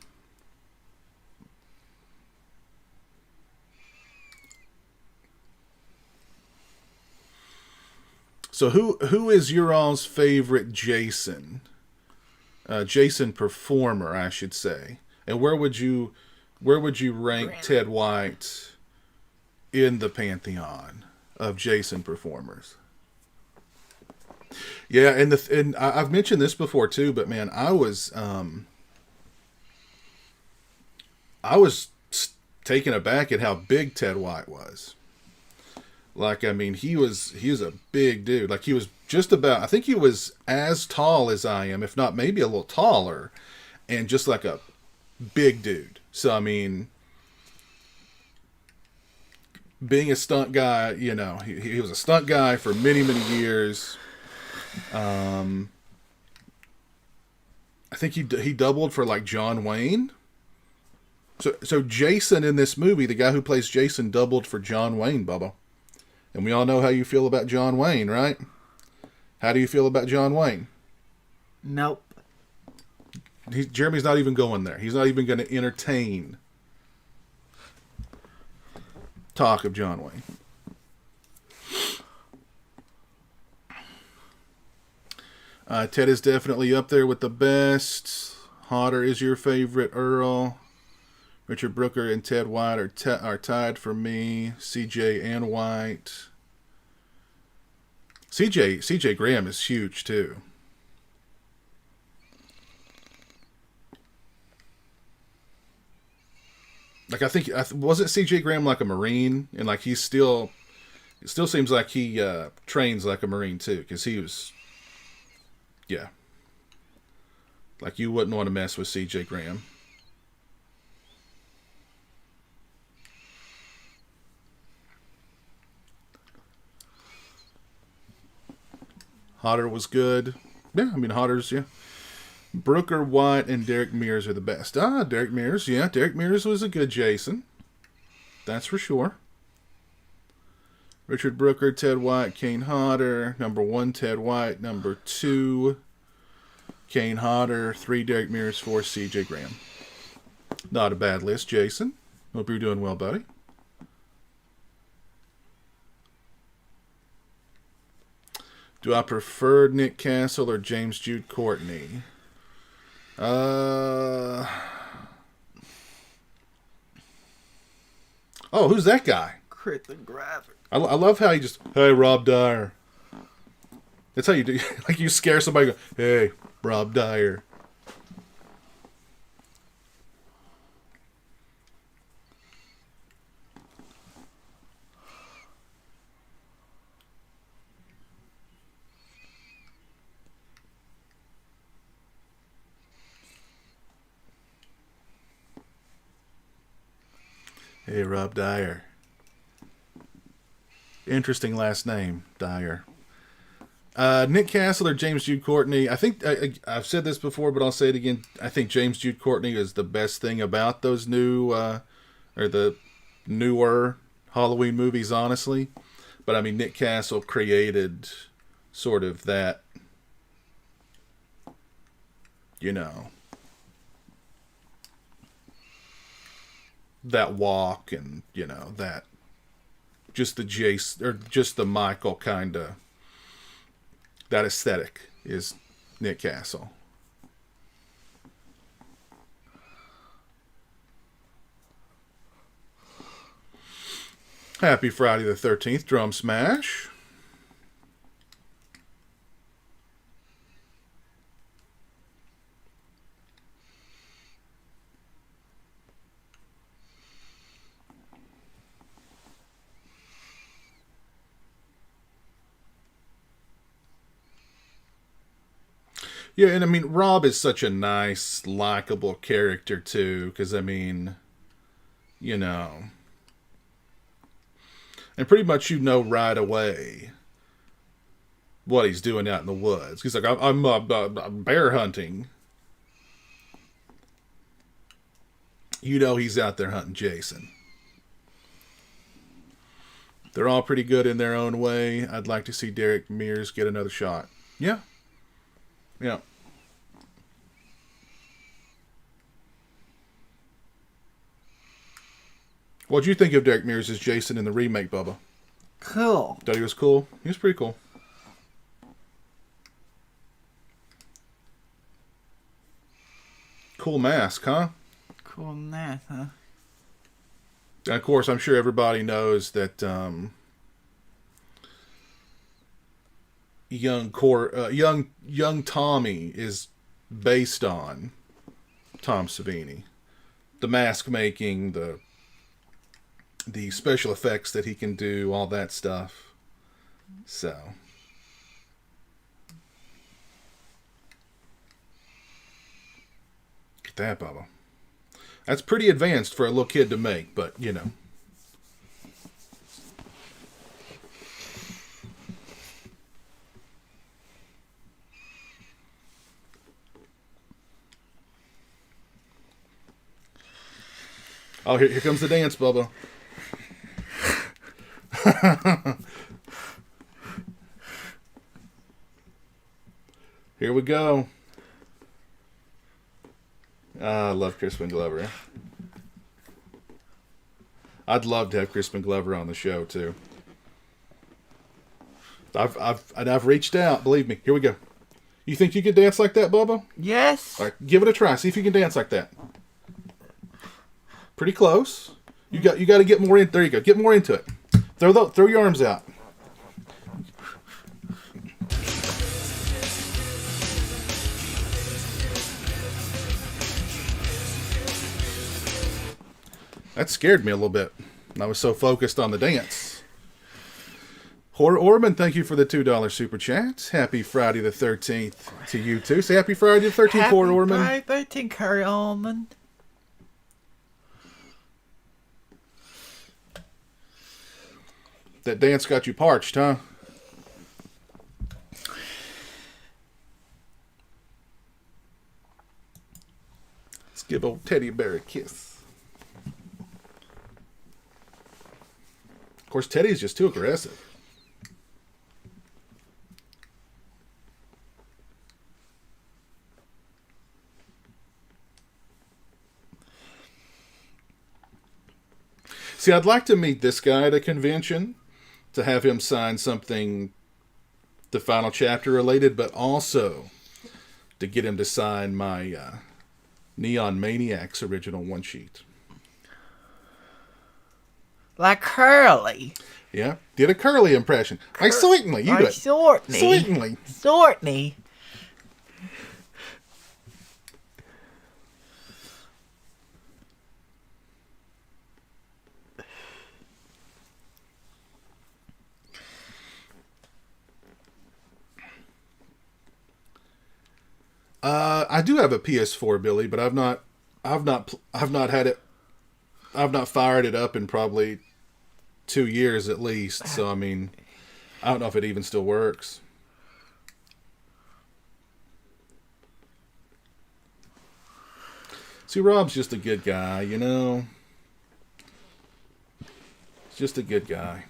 So who is your all's favorite Jason? Jason performer, I should say. And where would you rank Ted White in the pantheon of Jason performers? Yeah, and I've mentioned this before too, but man, I was taken aback at how big Ted White was. Like, he was a big dude. Like, he was just about, I think he was as tall as I am, if not maybe a little taller, and just like a big dude. So, being a stunt guy, he was a stunt guy for many, many years. I think he doubled for like John Wayne. So Jason in this movie, the guy who plays Jason, doubled for John Wayne, Bubba. And we all know how you feel about John Wayne, right? How do you feel about John Wayne? Nope. Jeremy's not even going there. He's not even going to entertain talk of John Wayne. Ted is definitely up there with the best. Hodder is your favorite, Earl. Richard Brooker and Ted White are tied for me. CJ and White. CJ Graham is huge too. Like I think wasn't CJ Graham like a Marine, and like it still seems like he trains like a Marine too, because he was, yeah. Like you wouldn't want to mess with CJ Graham. Hodder was good. Yeah, I mean Hodder's, yeah. Brooker, White, and Derek Mears are the best. Derek Mears, yeah. Derek Mears was a good Jason. That's for sure. Richard Brooker, Ted White, Kane Hodder. Number 1, Ted White. Number 2, Kane Hodder. 3, Derek Mears. 4, CJ Graham. Not a bad list, Jason. Hope you're doing well, buddy. Do I prefer Nick Castle or James Jude Courtney? Oh, who's that guy? Cryptographic. I love how he just, hey, Rob Dyer. That's how you do. Like you scare somebody. Go, hey, Rob Dyer. Hey, Rob Dyer. Interesting last name, Dyer. Nick Castle or James Jude Courtney. I think I've said this before, but I'll say it again. I think James Jude Courtney is the best thing about those or the newer Halloween movies, honestly. But I mean, Nick Castle created sort of that, that walk and, that just the Jace or just the Michael kind of, that aesthetic is Nick Castle. Happy Friday the 13th, Drum Smash. Yeah, and I mean, Rob is such a nice, likable character, too, because, I mean, and pretty much right away what he's doing out in the woods. He's like, I'm bear hunting. He's out there hunting Jason. They're all pretty good in their own way. I'd like to see Derek Mears get another shot. Yeah. Yeah. What'd you think of Derek Mears as Jason in the remake, Bubba? Cool. Thought he was cool? He was pretty cool. Cool mask, huh? Cool math, huh? And of course, I'm sure everybody knows that young Tommy is based on Tom Savini. The mask making, the special effects that he can do, all that stuff. So get that, Bubba. That's pretty advanced for a little kid to make, but Oh, here comes the dance, Bubba. Here we go. I love Crispin Glover. I'd love to have Crispin Glover on the show too. I've reached out. Believe me. Here we go. You think you could dance like that, Bubba? Yes. All right, give it a try. See if you can dance like that. Pretty close. You got to get more in. There you go. Get more into it. Throw your arms out. That scared me a little bit. I was so focused on the dance. Horror Orman, thank you for the $2 super chat. Happy Friday the 13th to you too. Say happy Friday the 13th, Horror Orman. Happy Friday the 13th, Curry Orman. That dance got you parched, huh? Let's give old Teddy Bear a kiss. Of course, Teddy's just too aggressive. See, I'd like to meet this guy at a convention to have him sign something, the final chapter related, but also to get him to sign my Neon Maniacs original one sheet. Like Curly. Yeah, did a Curly impression. I certainly, you do it. Certainly. Certainly. I do have a PS4, Billy, but I've not had it. I've not fired it up in probably 2 years at least. So I mean, I don't know if it even still works. See, Rob's just a good guy, you know. He's just a good guy.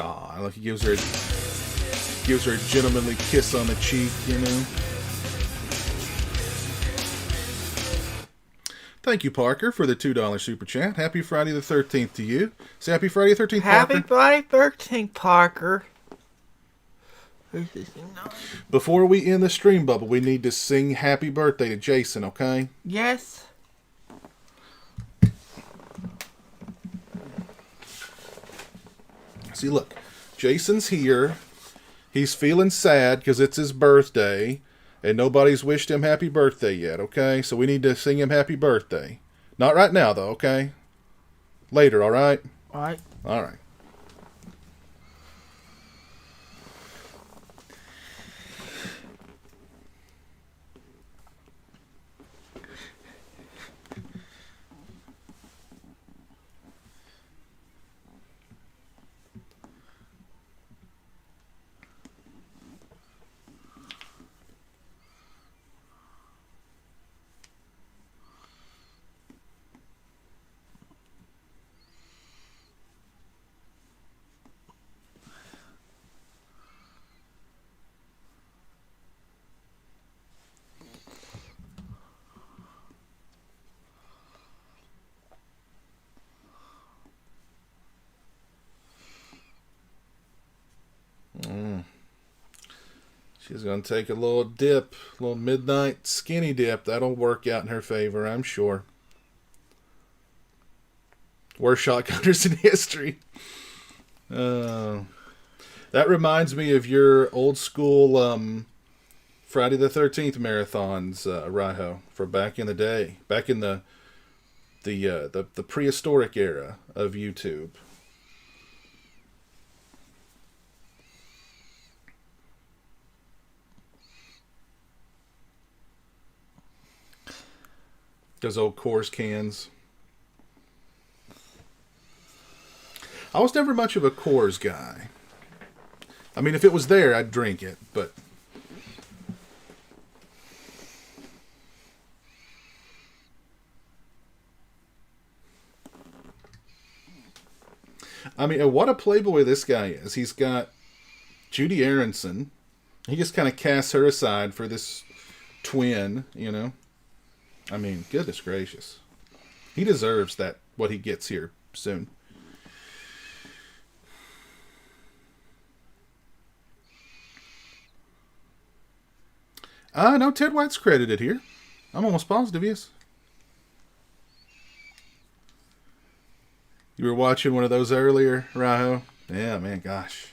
Aw, like he gives her a gentlemanly kiss on the cheek, you know. Thank you, Parker, for the $2 super chat. Happy Friday the 13th to you. Say happy Friday the 13th, Parker. Happy Friday 13th, Parker. Before we end the stream, Bubba, we need to sing happy birthday to Jason, okay? Yes. See, look, Jason's here. He's feeling sad because it's his birthday, and nobody's wished him happy birthday yet, okay? So we need to sing him happy birthday. Not right now, though, okay? Later, all right? All right. All right. She's going to take a little dip, a little midnight skinny dip. That'll work out in her favor, I'm sure. Worst shotgunners in history. That reminds me of your old school Friday the 13th marathons, Raiho, from back in the day. Back in the prehistoric era of YouTube. Those old Coors cans. I was never much of a Coors guy. I mean, if it was there, I'd drink it, but... I mean, what a playboy this guy is. He's got Judy Aronson. He just kind of casts her aside for this twin, you know. I mean, goodness gracious. He deserves that, what he gets here soon. No, Ted White's credited here. I'm almost positive he is. You were watching one of those earlier, Raho? Yeah, man, gosh.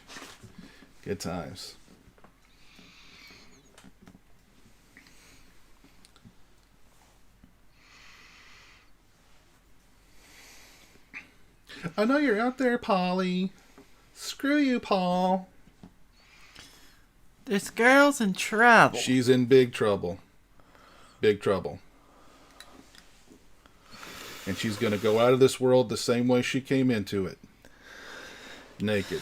Good times. I know you're out there, Polly. Screw you, Paul. This girl's in trouble. She's in big trouble. Big trouble. And she's going to go out of this world the same way she came into it. Naked.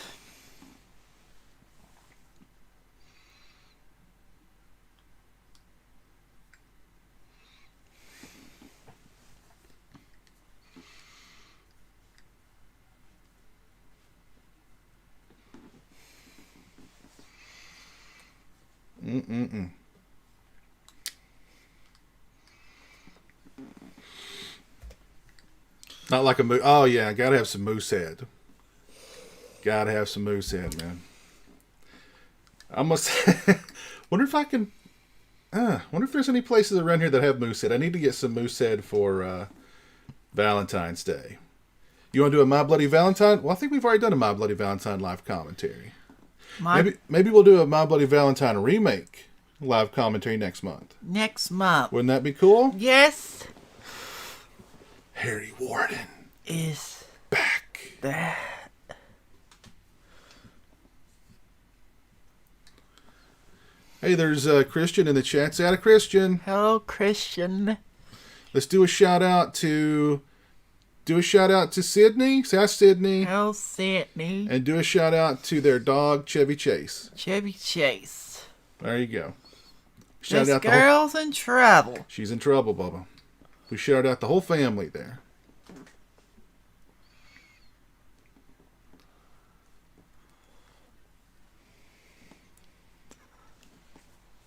Mm-mm-mm. Not like a moose. Oh, yeah. Gotta have some moose head. Gotta have some moose head, man. I must... wonder if I can... wonder if there's any places around here that have moose head. I need to get some moose head for Valentine's Day. You want to do a My Bloody Valentine? Well, I think we've already done a My Bloody Valentine live commentary. Maybe we'll do a My Bloody Valentine remake live commentary next month. Next month. Wouldn't that be cool? Yes. Harry Warden Is back. that... Hey, there's Christian in the chat. Say hi to Christian. Hello, Christian. Let's do a shout out to Sydney. Say hi, Sydney. Hello, Sydney. And do a shout out to their dog, Chevy Chase. Chevy Chase. There you go. Shout This out girl's in trouble. She's in trouble, Bubba. We shout out the whole family there.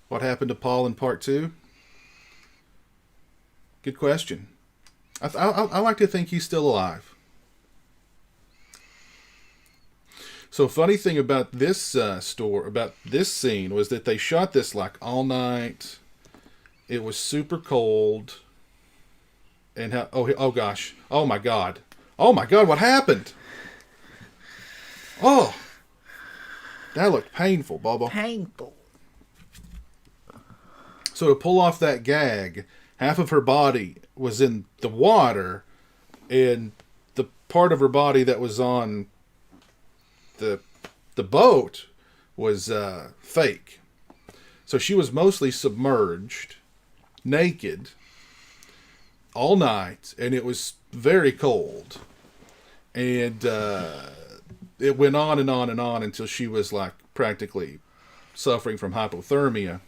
What happened to Paul in part 2? Good question. I like to think he's still alive. So funny thing about this about this scene was that they shot this like all night. It was super cold. And oh gosh. Oh my god. Oh my god, what happened? Oh. That looked painful, Bubba. Painful. So to pull off that gag, half of her body was in the water, and the part of her body that was on the boat was fake. So she was mostly submerged, naked, all night, and it was very cold. And it went on and on and on until she was like practically suffering from hypothermia.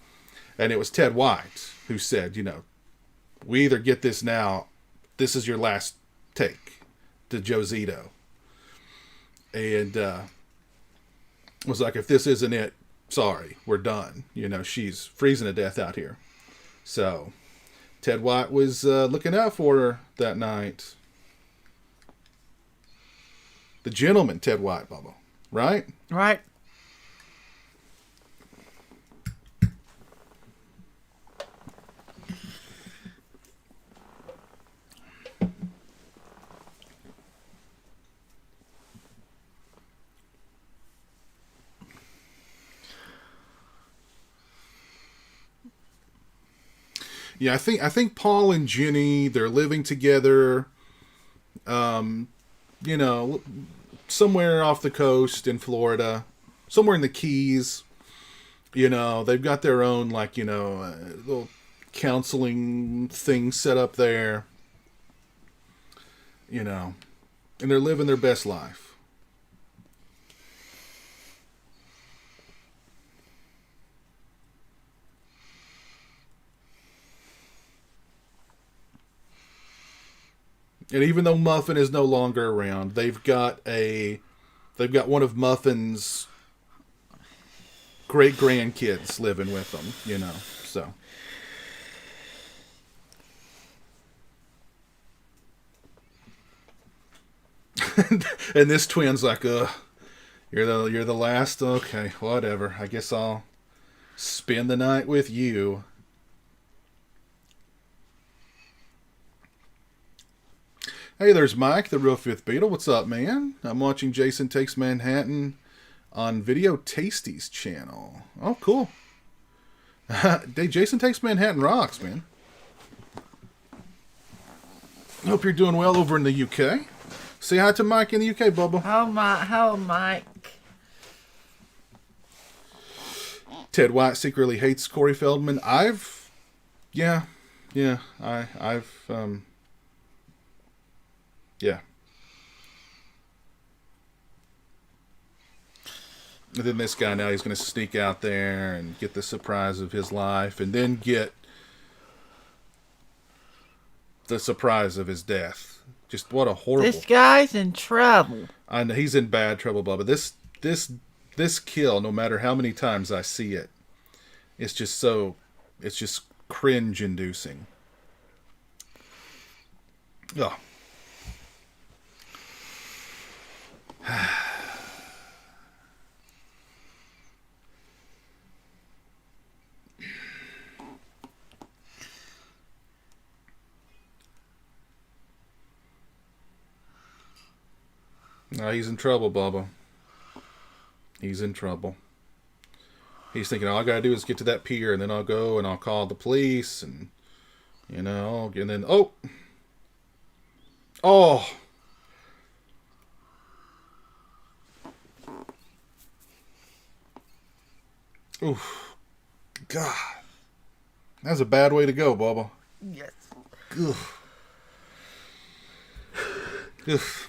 And it was Ted White who said, you know, we either get this now, this is your last take, to Joe Zito. And was like, if this isn't it, sorry, we're done. You know, she's freezing to death out here. So Ted White was looking out for her that night. The gentleman, Ted White, Bubba. Right? Right. Yeah, I think Paul and Jenny, they're living together, you know, somewhere off the coast in Florida, somewhere in the Keys. You know, they've got their own, like, you know, little counseling thing set up there. You know, and they're living their best life. And even though Muffin is no longer around, they've got one of Muffin's great grandkids living with them, so. And this twin's like, you're the last. Okay, whatever. I guess I'll spend the night with you. Hey, there's Mike, the real Fifth Beatle. What's up, man? I'm watching Jason Takes Manhattan on Video Tasty's channel. Oh, cool. Hey, Jason Takes Manhattan rocks, man. Hope you're doing well over in the UK. Say hi to Mike in the UK, Bubba. Hello, Mike. Ted White secretly hates Corey Feldman. Yeah. Yeah. And then this guy now, he's going to sneak out there and get the surprise of his life, and then get the surprise of his death. Just what a horrible. This guy's in trouble. I know he's in bad trouble, Bubba. This kill, no matter how many times I see it, it's just cringe-inducing. Oh. No, he's in trouble, Bubba. He's in trouble. He's thinking, all I gotta do is get to that pier, and then I'll go and I'll call the police, and and then oof, God, that's a bad way to go, Bubba. Yes. Oof. Oof.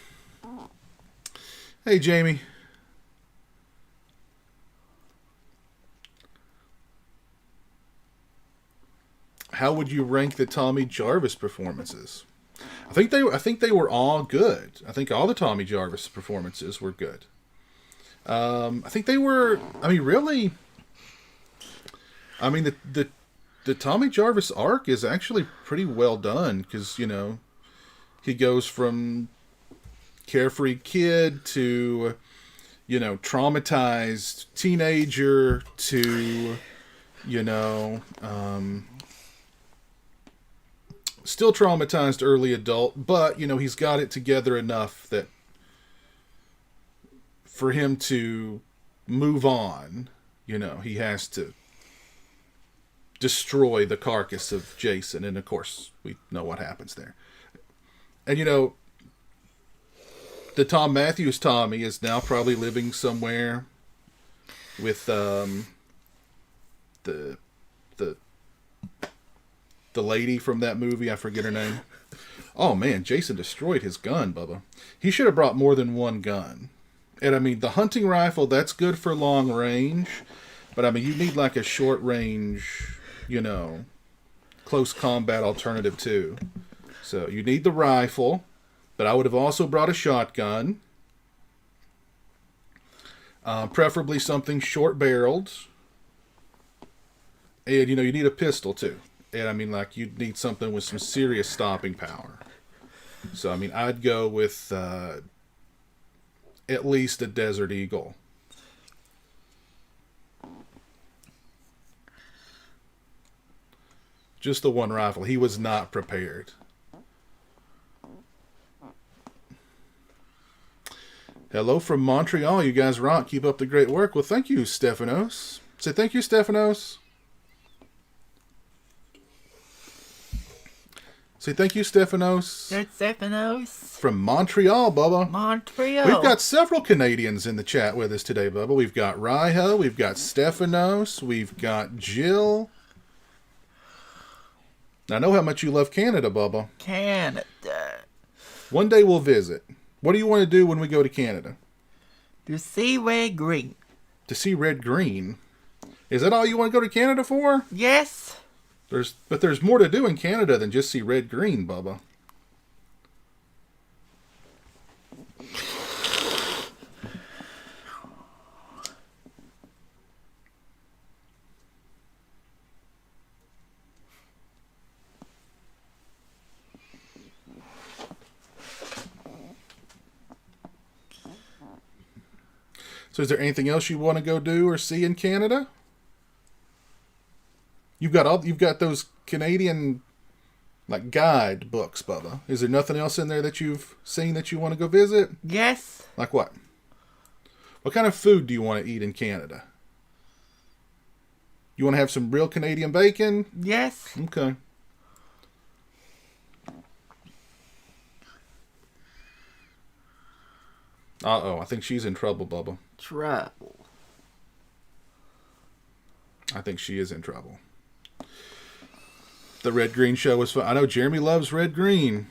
Hey, Jamie. How would you rank the Tommy Jarvis performances? I think they were all good. I think all the Tommy Jarvis performances were good. I think they were. I mean, really. I mean, the Tommy Jarvis arc is actually pretty well done, because he goes from carefree kid to traumatized teenager to still traumatized early adult, but he's got it together enough that for him to move on, he has to destroy the carcass of Jason, and of course we know what happens there. And the Tom Matthews Tommy is now probably living somewhere with the lady from that movie. I forget her name. Oh man, Jason destroyed his gun, Bubba. He should have brought more than one gun. And I mean, the hunting rifle, that's good for long range, but I mean, you need like a short range, close combat alternative too. So you need the rifle. But I would have also brought a shotgun. Preferably something short-barreled. And, you need a pistol, too. And, I mean, like, you'd need something with some serious stopping power. So, I mean, I'd go with at least a Desert Eagle. Just the one rifle. He was not prepared. Hello from Montreal. You guys rock. Keep up the great work. Well, thank you, Stephanos. Say thank you, Stephanos. Say thank you, Stephanos. That's Stephanos. From Montreal, Bubba. Montreal. We've got several Canadians in the chat with us today, Bubba. We've got Raiha. We've got Stephanos. We've got Jill. I know how much you love Canada, Bubba. Canada. One day we'll visit. What do you want to do when we go to Canada? To see red green. To see red green? Is that all you want to go to Canada for? Yes. But there's more to do in Canada than just see red green, Bubba. So is there anything else you want to go do or see in Canada? You've got those Canadian like guide books, Bubba. Is there nothing else in there that you've seen that you want to go visit? Yes. Like what? What kind of food do you want to eat in Canada? You want to have some real Canadian bacon? Yes. Okay. Uh-oh, I think she's in trouble, Bubba. Trouble. I think she is in trouble. The Red Green show was fun. I know Jeremy loves Red Green.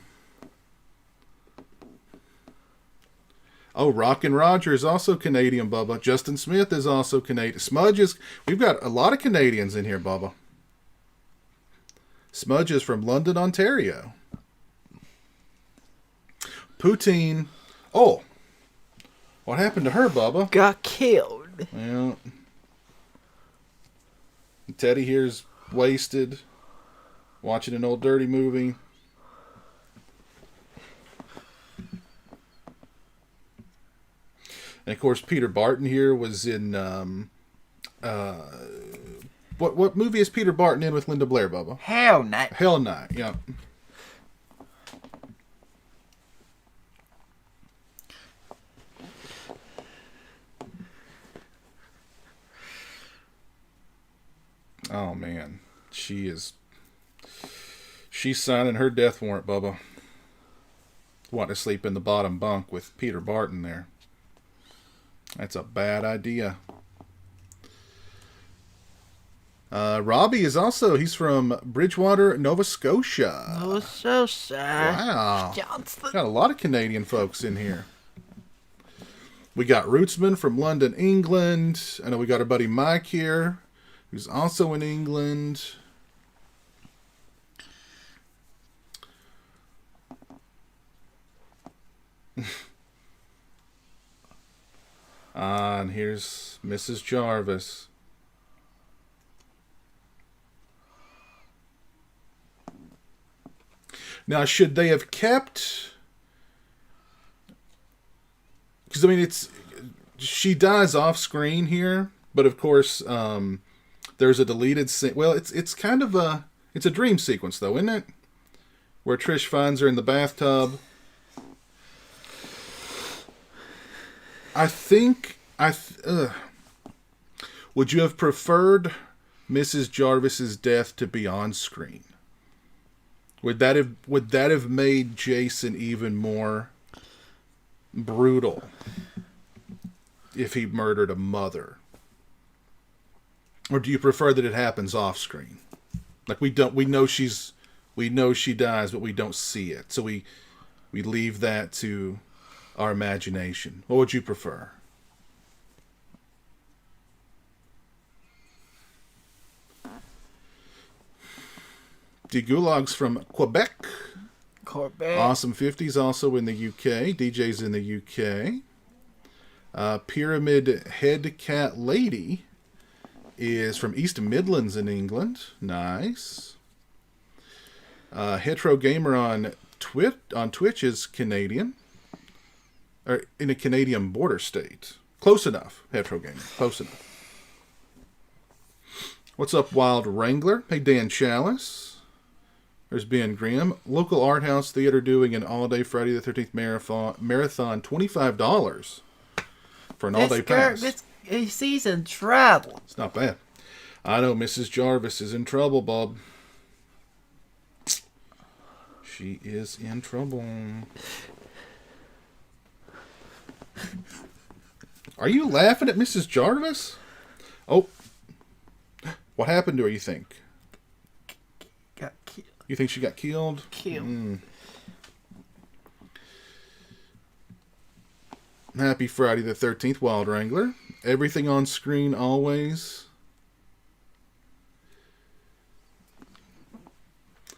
Oh, Rockin' Roger is also Canadian, Bubba. Justin Smith is also Canadian. Smudge is... We've got a lot of Canadians in here, Bubba. Smudge is from London, Ontario. Poutine. Oh. What happened to her, Bubba? Got killed. Well, Teddy here's wasted, watching an old dirty movie. And of course, Peter Barton here was in what movie is Peter Barton in with Linda Blair, Bubba? Hell no. Hell Night. Yeah. Oh man, she's signing her death warrant, Bubba. Wanting to sleep in the bottom bunk with Peter Barton there. That's a bad idea. Robbie is also, he's from Bridgewater, Nova Scotia. Oh, so sad. Wow. Johnson. Got a lot of Canadian folks in here. We got Rootsman from London, England. I know we got our buddy Mike here, who's also in England. And here's Mrs. Jarvis. Now, should they have kept... Because, I mean, she dies off screen here, but of course, there's a deleted scene. Well, it's kind of a... It's a dream sequence, though, isn't it? Where Trish finds her in the bathtub. I think... Would you have preferred Mrs. Jarvis's death to be on screen? Would that have made Jason even more brutal if he murdered a mother? Or do you prefer that it happens off screen? Like we know she dies, but we don't see it. So we leave that to our imagination. What would you prefer? D Gulag's from Quebec. Awesome 50s also in the UK. DJ's in the UK. Pyramid Head Cat Lady is from East Midlands in England. Nice. Hetero Gamer on Twitch is Canadian. Or in a Canadian border state. Close enough, Hetero Gamer. Close enough. What's up, Wild Wrangler? Hey, Dan Chalice. There's Ben Grimm. Local art house theater doing an all-day Friday the 13th marathon. $25 for an all-day pass. He's in trouble. It's not bad. I know Mrs. Jarvis is in trouble, Bob. She is in trouble. Are you laughing at Mrs. Jarvis? Oh. What happened to her, you think? Got killed. You think she got killed? Happy Friday the 13th, Wild Wrangler. Everything on screen always.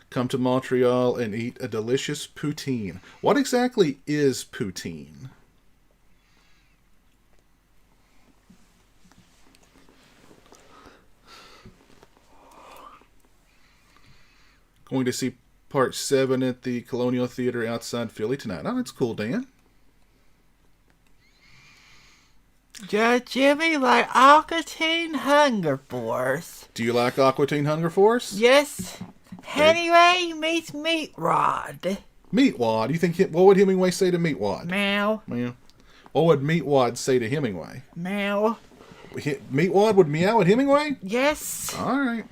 Come to Montreal and eat a delicious poutine. What exactly is poutine? Going to see part 7 at the Colonial Theater outside Philly tonight. Oh, that's cool, Dan. Judge Jimmy like Aqua Teen Hunger Force. Do you like Aqua Teen Hunger Force? Yes. Anyway meets Meat Rod. Meatwad. You think what would Hemingway say to Meatwad? Meow. Yeah. What would Meatwad say to Hemingway? Meow. Meatwad would meow at Hemingway? Yes. All right.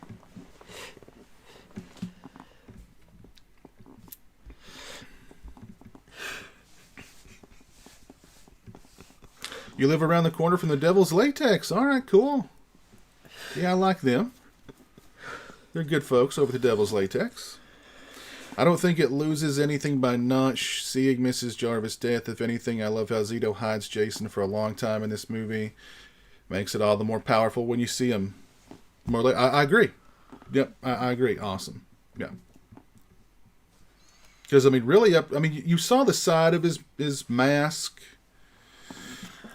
You live around the corner from the Devil's Latex. All right, cool. Yeah, I like them. They're good folks over the Devil's Latex. I don't think it loses anything by not seeing Mrs. Jarvis' death. If anything, I love how Zito hides Jason for a long time in this movie. Makes it all the more powerful when you see him. I agree. Yep, I agree. Awesome. Yeah. Because, I mean, really, you saw the side of his mask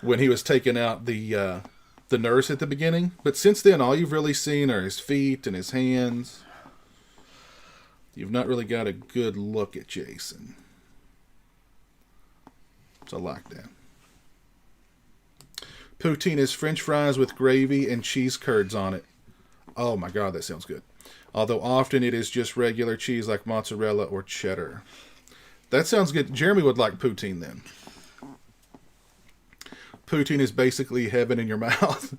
when he was taking out the nurse at the beginning. But since then, all you've really seen are his feet and his hands. You've not really got a good look at Jason. So I like that. Poutine is French fries with gravy and cheese curds on it. Oh my God, that sounds good. Although often it is just regular cheese like mozzarella or cheddar. That sounds good. Jeremy would like poutine then. Poutine is basically heaven in your mouth.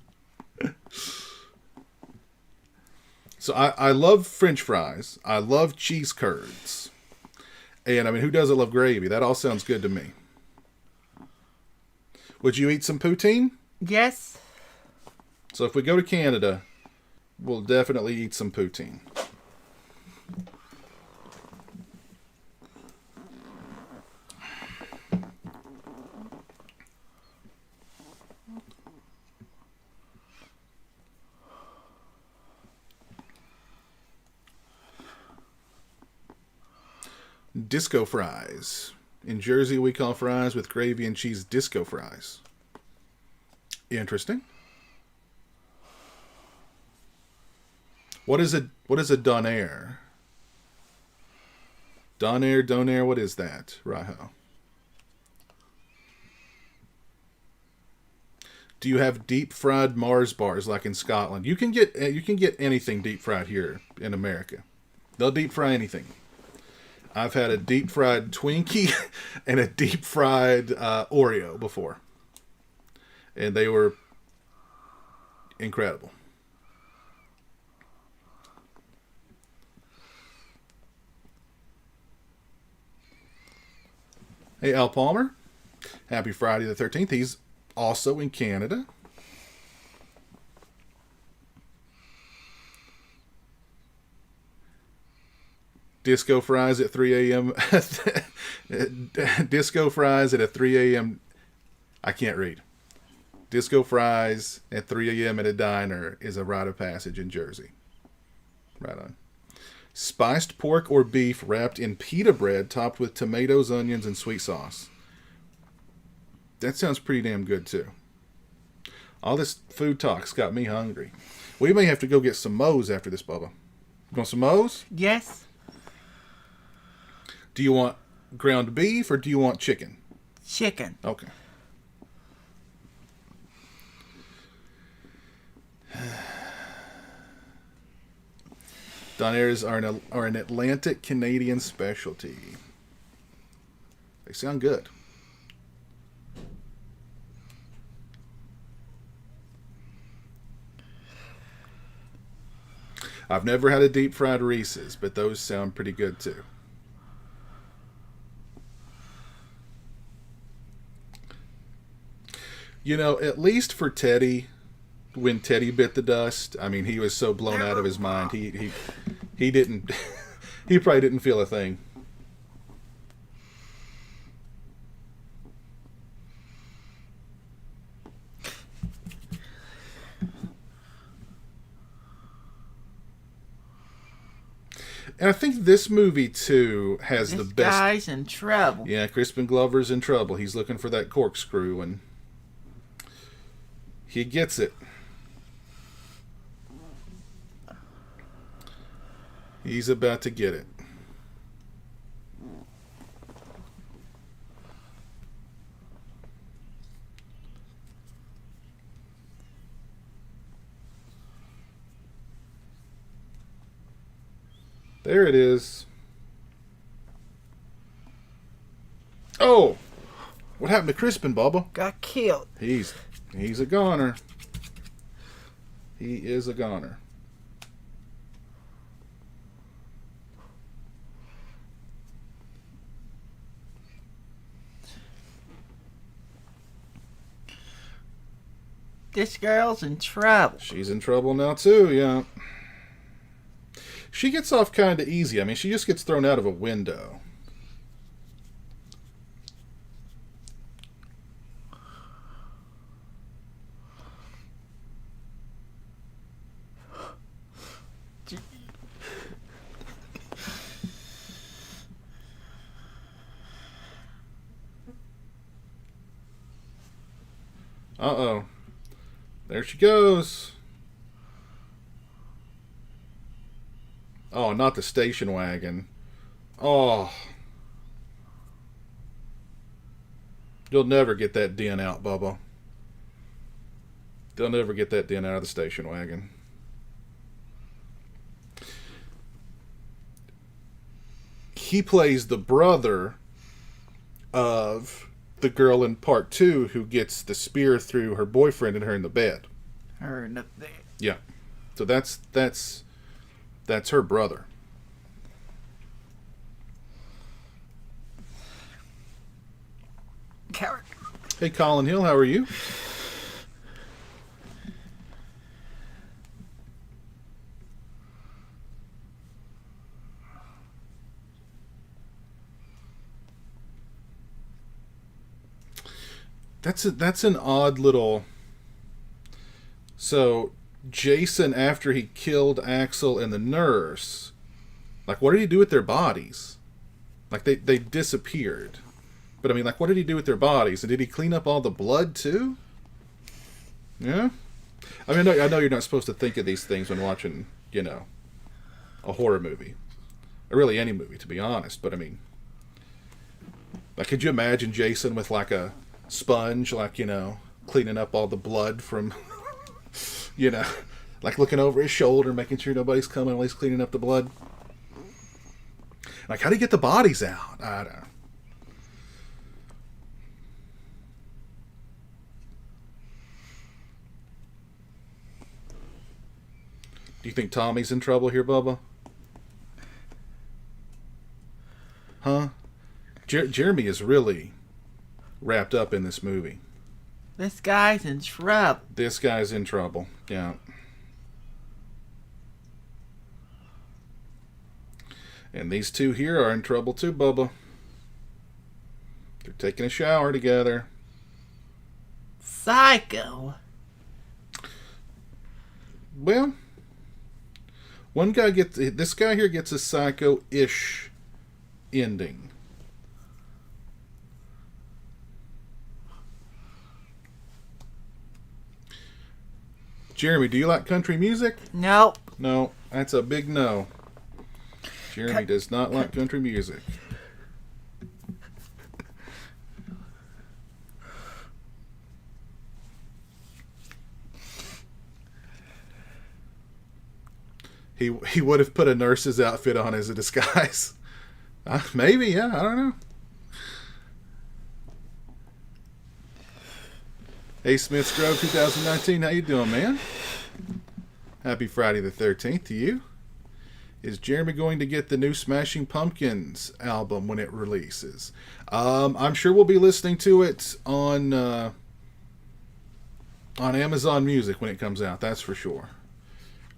So I love French fries. I love cheese curds. And I mean, who doesn't love gravy? That all sounds good to me. Would you eat some poutine? Yes. So if we go to Canada, we'll definitely eat some poutine. Disco fries. In Jersey, we call fries with gravy and cheese disco fries. Interesting. What is a donair? Donair, what is that? Riho. Do you have deep fried Mars bars like in Scotland? You can get anything deep fried here in America. They'll deep fry anything. I've had a deep fried Twinkie and a deep fried Oreo before. And they were incredible. Hey, Al Palmer. Happy Friday the 13th. He's also in Canada. Disco fries at 3 a.m. Disco fries at a 3 a.m. I can't read. Disco fries at 3 a.m. at a diner is a rite of passage in Jersey. Right on. Spiced pork or beef wrapped in pita bread topped with tomatoes, onions, and sweet sauce. That sounds pretty damn good, too. All this food talk's got me hungry. We may have to go get some Moe's after this, Bubba. You want some Moe's? Yes. Do you want ground beef or do you want chicken? Chicken. Okay. Donairs are an Atlantic Canadian specialty. They sound good. I've never had a deep fried Reese's, but those sound pretty good too. You know, at least for Teddy, when Teddy bit the dust, I mean, he was so blown out of his mind. He didn't, he probably didn't feel a thing. And I think this movie, too, has the best... This guy's in trouble. Yeah, Crispin Glover's in trouble. He's looking for that corkscrew, and he gets it. He's about to get it. There it is. Oh! What happened to Crispin, Bubba? Got killed. He's a goner. He is a goner. This girl's in trouble. She's in trouble now too, yeah. She gets off kind of easy. I mean, she just gets thrown out of a window. Uh-oh. There she goes. Oh, not the station wagon. Oh. You'll never get that dent out, Bubba. They'll never get that dent out of the station wagon. He plays the brother of the girl in part 2 who gets the spear through her boyfriend and her in the bed. Her in the bed. Yeah. So that's her brother. Coward. Hey, Colin Hill, how are you? That's an odd little. So Jason, after he killed Axel and the nurse, like, what did he do with their bodies? Like, they disappeared. But I mean, like, what did he do with their bodies? And did he clean up all the blood too? Yeah. I mean, I know you're not supposed to think of these things when watching, a horror movie, or really any movie, to be honest. But I mean, like, could you imagine Jason with like a sponge, like, cleaning up all the blood from, like looking over his shoulder, making sure nobody's coming while he's cleaning up the blood? Like, how do you get the bodies out? I don't know. Do you think Tommy's in trouble here, Bubba? Huh? Jeremy is really wrapped up in this movie. This guy's in trouble. This guy's in trouble. Yeah. And these two here are in trouble too, Bubba. They're taking a shower together. Psycho. Well, this guy here gets a psycho-ish ending. Jeremy, do you like country music? Nope. No, that's a big no. Jeremy does not like country music. He would have put a nurse's outfit on as a disguise. Maybe, yeah, I don't know. Hey, Smith's Grove 2019, how you doing, man? Happy Friday the 13th to you. Is Jeremy going to get the new Smashing Pumpkins album when it releases? I'm sure we'll be listening to it on Amazon Music when it comes out, that's for sure.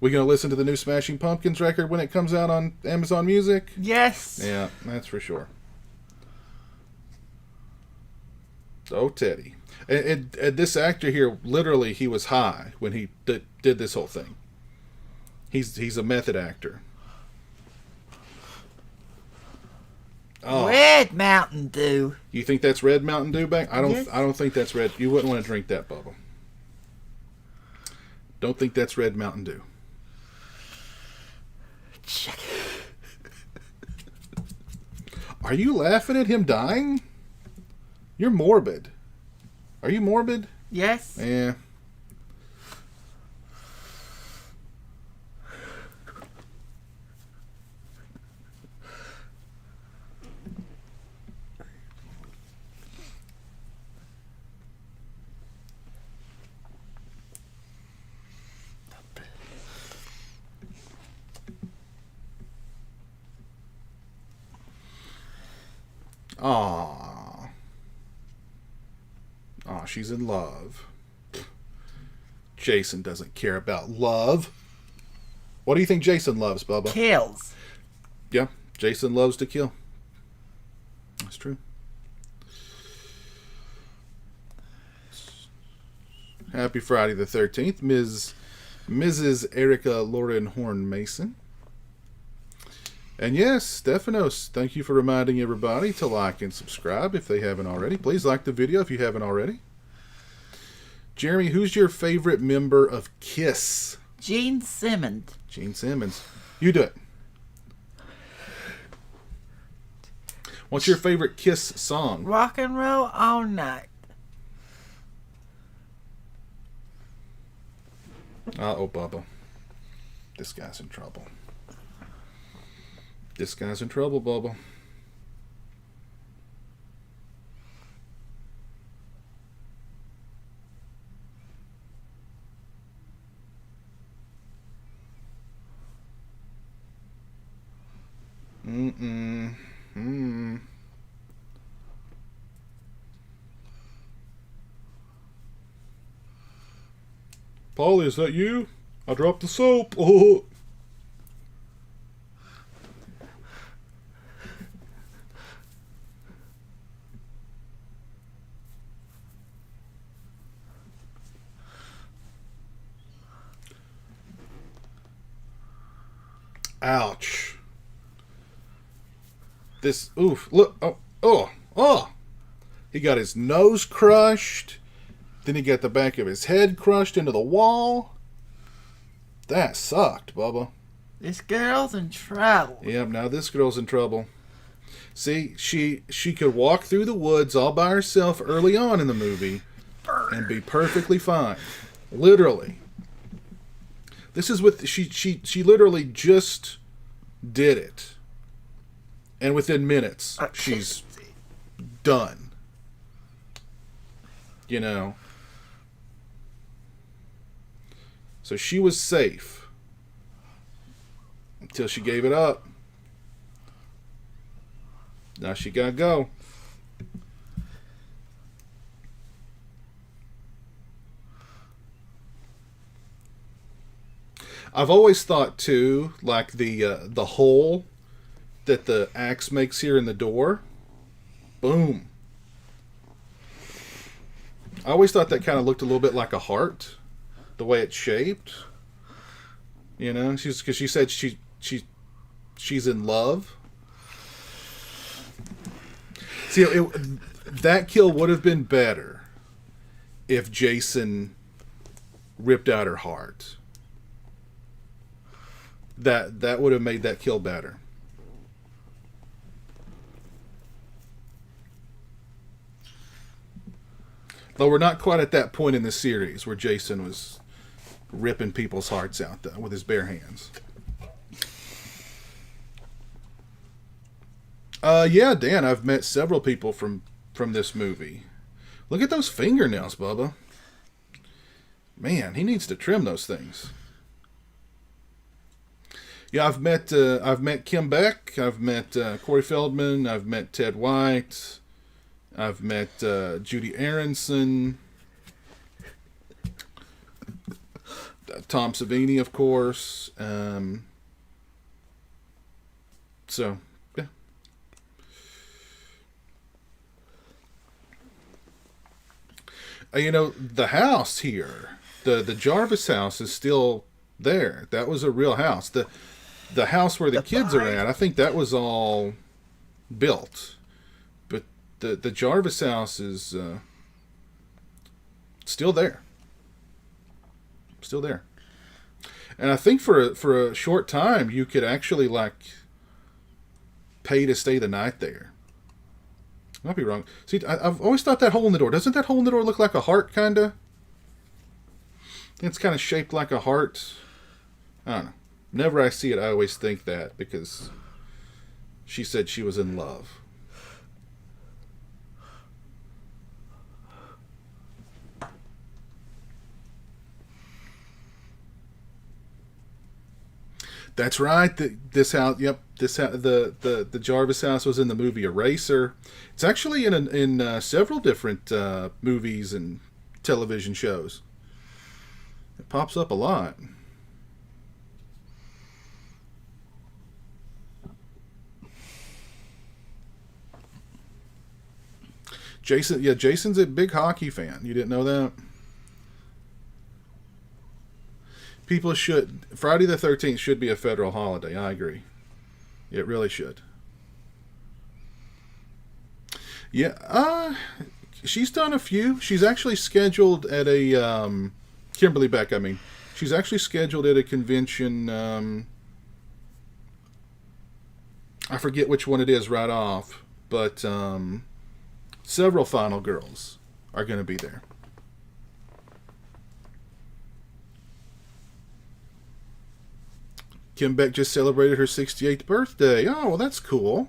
We gonna listen to the new Smashing Pumpkins record when it comes out on Amazon Music? Yes. Yeah, that's for sure. Oh, Teddy. And this actor here, literally, he was high when he did this whole thing. He's a method actor. Oh. Red Mountain Dew. You think that's Red Mountain Dew back? Yes. I don't think that's red. You wouldn't want to drink that, Bubba. Don't think that's Red Mountain Dew. Check. Are you laughing at him dying? You're morbid. Are you morbid? Yes. Yeah. Aw. Aw, she's in love. Jason doesn't care about love. What do you think Jason loves, Bubba? Kills. Yeah, Jason loves to kill. That's true. Happy Friday the 13th, Mrs. Erica Lauren Horn Mason. And yes, Stephanos, thank you for reminding everybody to like and subscribe if they haven't already. Please like the video if you haven't already. Jeremy, who's your favorite member of KISS? Gene Simmons. Gene Simmons. You do it. What's your favorite KISS song? Rock and roll all night. Uh-oh, Bubba. This guy's in trouble. This guy's in trouble, Bubba. Polly, is that you? I dropped the soap. Oh. Ouch. This, oof, look, oh. He got his nose crushed. Then he got the back of his head crushed into the wall. That sucked, Bubba. This girl's in trouble. Yep, now this girl's in trouble. See, she could walk through the woods all by herself early on in the movie and be perfectly fine. Literally. This is with she literally just did it. And within minutes, she's done. You know. So she was safe until she gave it up. Now she gotta go. I've always thought too, like the hole that the axe makes here in the door. Boom. I always thought that kind of looked a little bit like a heart, the way it's shaped. You know, because she said she's in love. See, that kill would have been better if Jason ripped out her heart. That would have made that kill better. Though we're not quite at that point in the series where Jason was ripping people's hearts out with his bare hands. Yeah, Dan, I've met several people from this movie. Look at those fingernails, Bubba. Man, he needs to trim those things. Yeah, I've met Kim Beck. I've met Corey Feldman. I've met Ted White. I've met Judy Aronson. Tom Savini, of course. So, yeah. You know, the house here, the Jarvis house is still there. That was a real house. The house where the kids are at, I think that was all built. But the Jarvis house is still there. Still there. And I think for a short time you could actually like pay to stay the night there. I might be wrong. See, I've always thought that hole in the door. Doesn't that hole in the door look like a heart, kinda? It's kind of shaped like a heart. I don't know. Whenever I see it, I always think that because she said she was in love. That's right. This house, yep, The Jarvis house was in the movie Eraser. It's actually in several different movies and television shows. It pops up a lot. Jason's a big hockey fan. You didn't know that? Friday the 13th should be a federal holiday. I agree. It really should. Yeah, she's done a few. She's actually scheduled at a Kimberly Beck. I mean, she's actually scheduled at a convention. I forget which one it is right off, but several Final Girls are going to be there. Kim Beck just celebrated her 68th birthday. Oh, well, that's cool.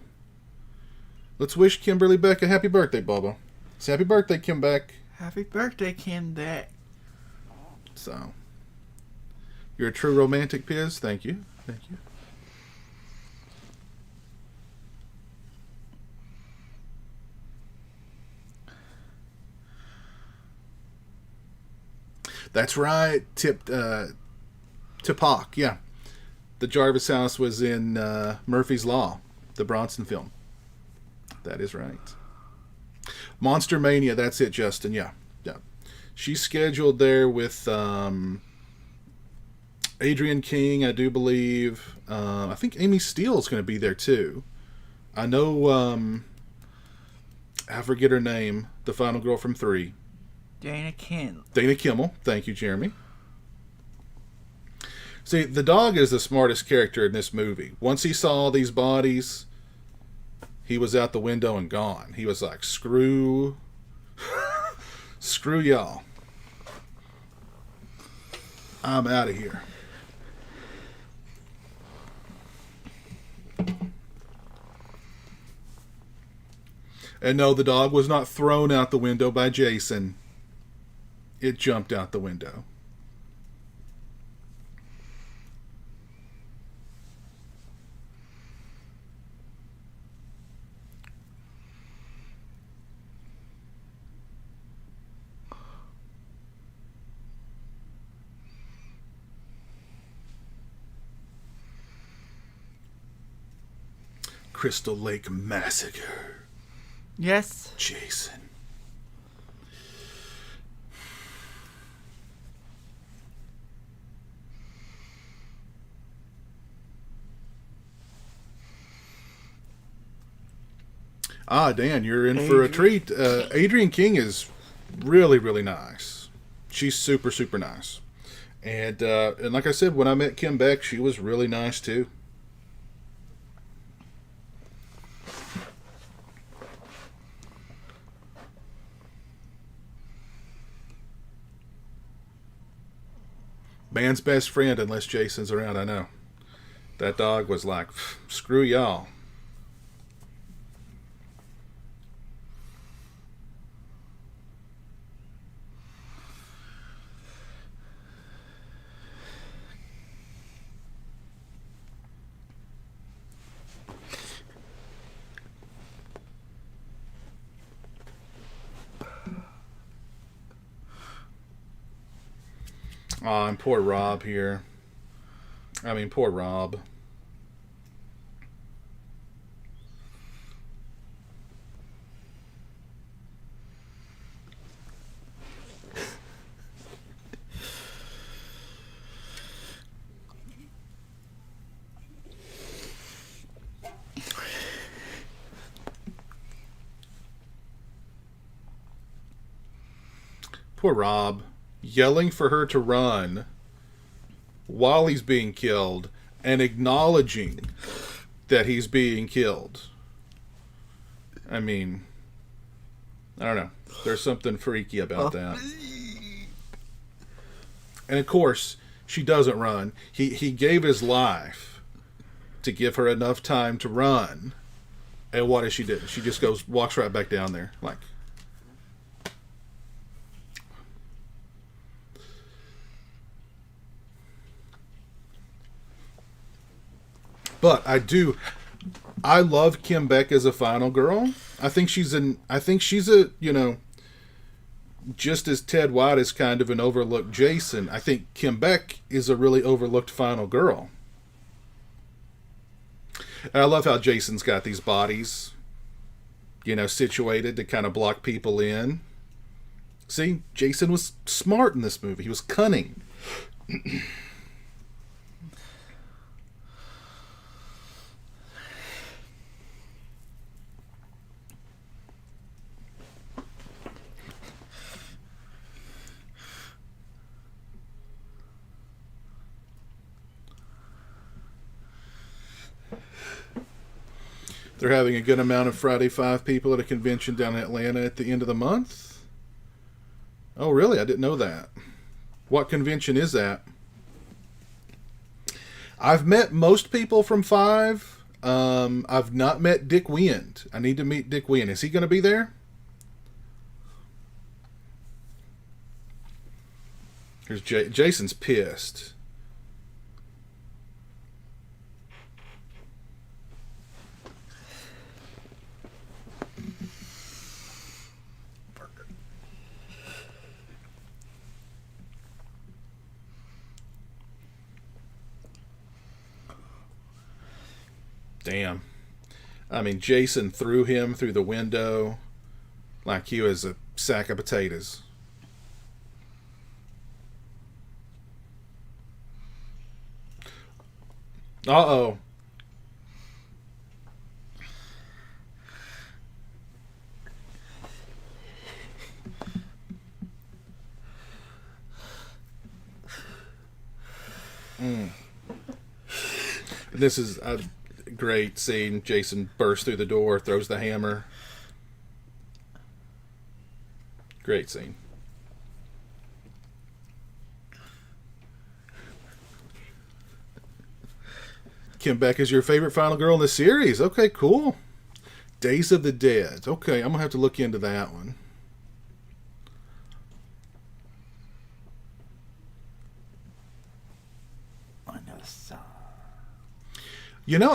Let's wish Kimberly Beck a happy birthday, Bubba. It's happy birthday, Kim Beck. Happy birthday, Kim Beck. So, you're a true romantic, Piz. Thank you. Thank you. That's right. Tipak, yeah. The Jarvis house was in Murphy's Law, the Bronson film. That is right. Monster Mania, that's it, Justin. Yeah. She's scheduled there with Adrian King, I do believe. I think Amy Steele's going to be there too. I know, I forget her name, the final girl from 3. Dana Kimmel. Thank you, Jeremy. See, the dog is the smartest character in this movie. Once he saw all these bodies, he was out the window and gone. He was like, screw y'all. I'm out of here. And no, the dog was not thrown out the window by Jason. It jumped out the window. Crystal Lake Massacre. Yes. Jason. Dan, you're in for a treat. Adrian King is really, really nice. She's super, super nice. And like I said, when I met Kim Beck, she was really nice too. Man's best friend unless Jason's around, I know. That dog was like, screw y'all. Oh, and poor Rob here. I mean, poor Rob. Poor Rob. Yelling for her to run while he's being killed and acknowledging that he's being killed. I mean, I don't know. There's something freaky about that. And of course, she doesn't run. He gave his life to give her enough time to run. And what does she do? She just walks right back down there. Like, but I do I love Kim Beck as a final girl. I think she's a, just as Ted White is kind of an overlooked Jason, I think Kim Beck is a really overlooked final girl. And I love how Jason's got these bodies, situated to kind of block people in. See, Jason was smart in this movie. He was cunning. They're having a good amount of Friday 5 people at a convention down in Atlanta at the end of the month. Oh, really? I didn't know that. What convention is that? I've met most people from 5. I've not met Dick Wind. I need to meet Dick Wind. Is he going to be there? Here's Jason's pissed. Damn. I mean, Jason threw him through the window like he was a sack of potatoes. Uh-oh. This is a great scene. Jason bursts through the door, throws the hammer. Great scene. Kim Beck is your favorite final girl in the series. Okay, cool. Days of the Dead. Okay, I'm going to have to look into that one.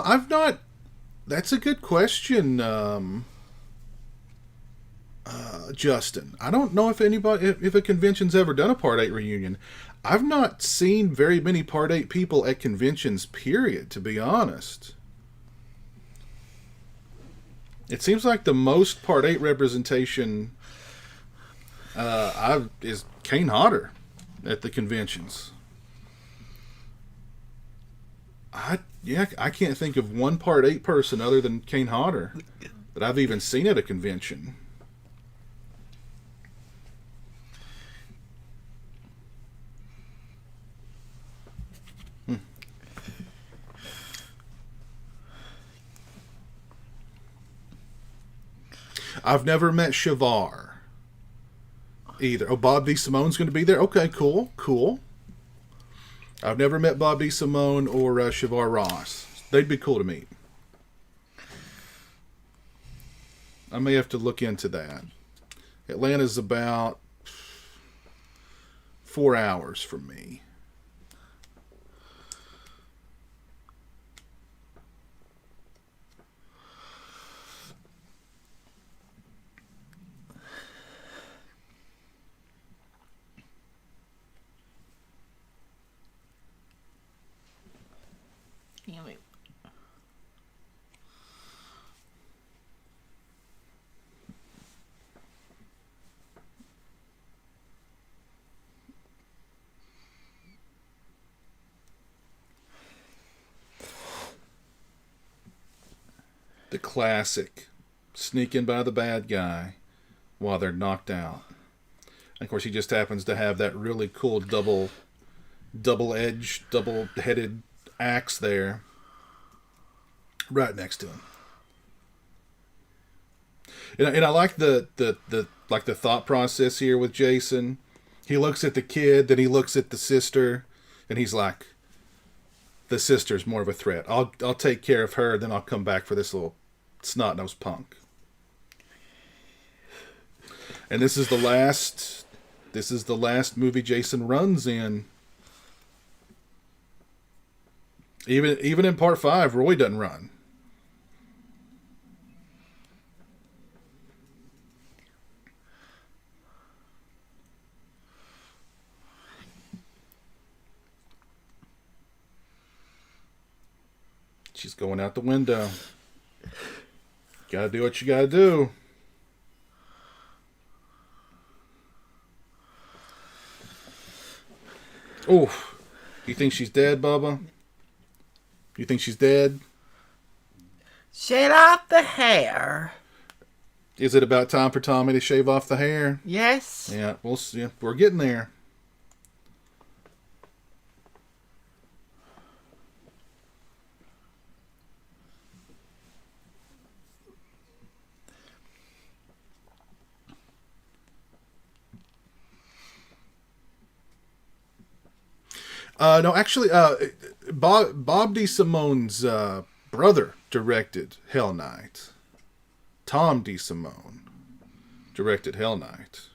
I've not... That's a good question, Justin. I don't know if if a convention's ever done a Part 8 reunion. I've not seen very many Part 8 people at conventions, period, to be honest. It seems like the most Part 8 representation is Kane Hodder at the conventions. I can't think of one Part 8 person other than Kane Hodder that I've even seen at a convention. I've never met Shavar either. Oh, Bob D. Simone's going to be there? Okay, cool. I've never met Bob D. Simone or Shavar Ross. They'd be cool to meet. I may have to look into that. Atlanta's about 4 hours from me. Damn it. The classic. Sneak in by the bad guy while they're knocked out. And of course, he just happens to have that really cool double-edged, double-headed axe there right next to him. And I like the thought process here with Jason. He looks at the kid, then he looks at the sister, and he's like, the sister's more of a threat. I'll take care of her, then I'll come back for this little snot-nosed punk. And this is the last movie Jason runs in. Even in Part 5, Roy doesn't run. She's going out the window. Gotta do what you gotta do. Oof. You think she's dead, Bubba? You think she's dead? Shave off the hair. Is it about time for Tommy to shave off the hair? Yes. Yeah, we'll see. We're getting there. No, actually, Bob DeSimone's brother directed Hell Night. Tom DeSimone directed Hell Night.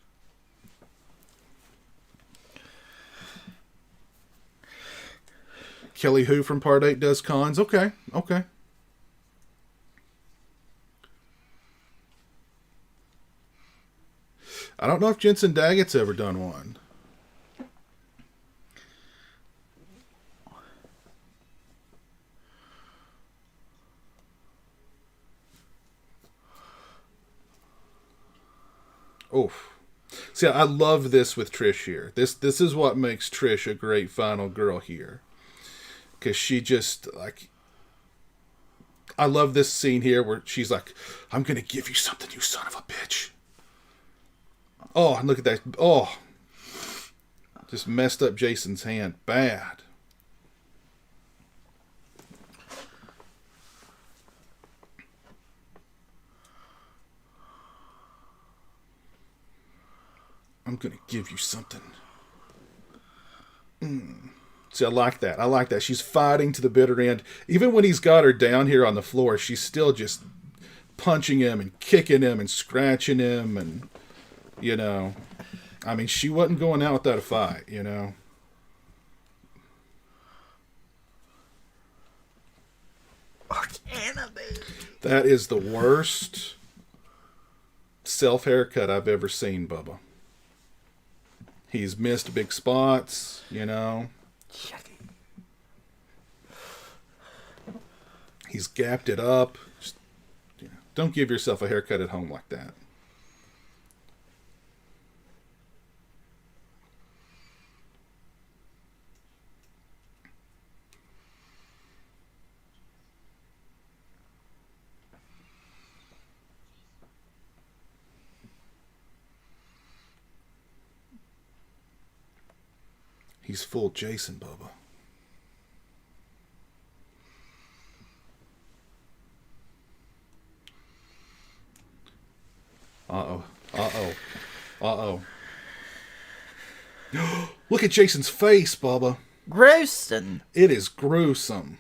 Kelly Hu from Part 8 does cons. Okay, okay. I don't know if Jensen Daggett's ever done one. Oof. See, I love this with Trish here. This is what makes Trish a great final girl here. Because she just, like... I love this scene here where she's like, I'm going to give you something, you son of a bitch. Oh, and look at that. Oh. Just messed up Jason's hand. Bad. I'm going to give you something. See, I like that. I like that. She's fighting to the bitter end. Even when he's got her down here on the floor, she's still just punching him and kicking him and scratching him. And, you know, I mean, she wasn't going out without a fight, you know. That is the worst self-haircut I've ever seen, Bubba. He's missed big spots, you know. He's gapped it up. Just, you know, don't give yourself a haircut at home like that. He's full Jason, Bubba. Uh-oh. Uh-oh. Uh-oh. Look at Jason's face, Bubba. Gruesome. It is gruesome.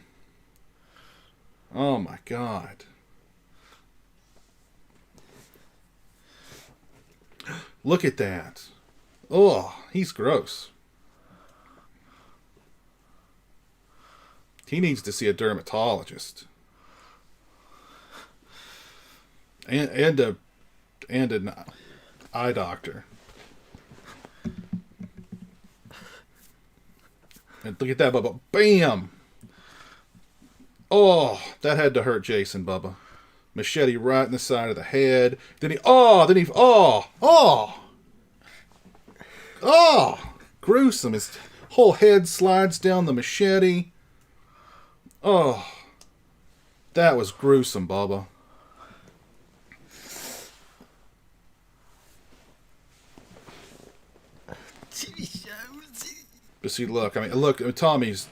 Oh, my God. Look at that. Oh, he's gross. He needs to see a dermatologist. And an eye doctor. And look at that, Bubba. Bam! Oh, that had to hurt Jason, Bubba. Machete right in the side of the head. Gruesome. His whole head slides down the machete. Oh, that was gruesome, Bubba. But see, look, Tommy's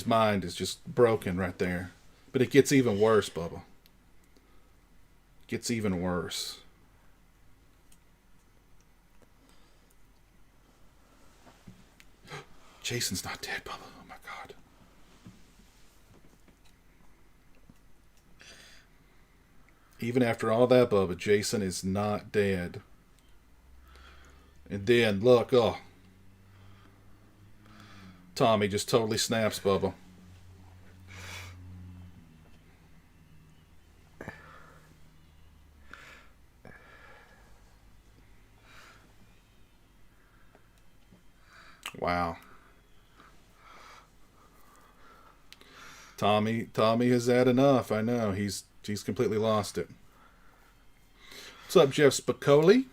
mind is just broken right there. But it gets even worse, Bubba. It gets even worse. Jason's not dead, Bubba. Oh my God. Even after all that, Bubba, Jason is not dead. And then, look, oh. Tommy just totally snaps, Bubba. Wow. Tommy has had enough. I know. He's completely lost it. What's up, Jeff Spicoli?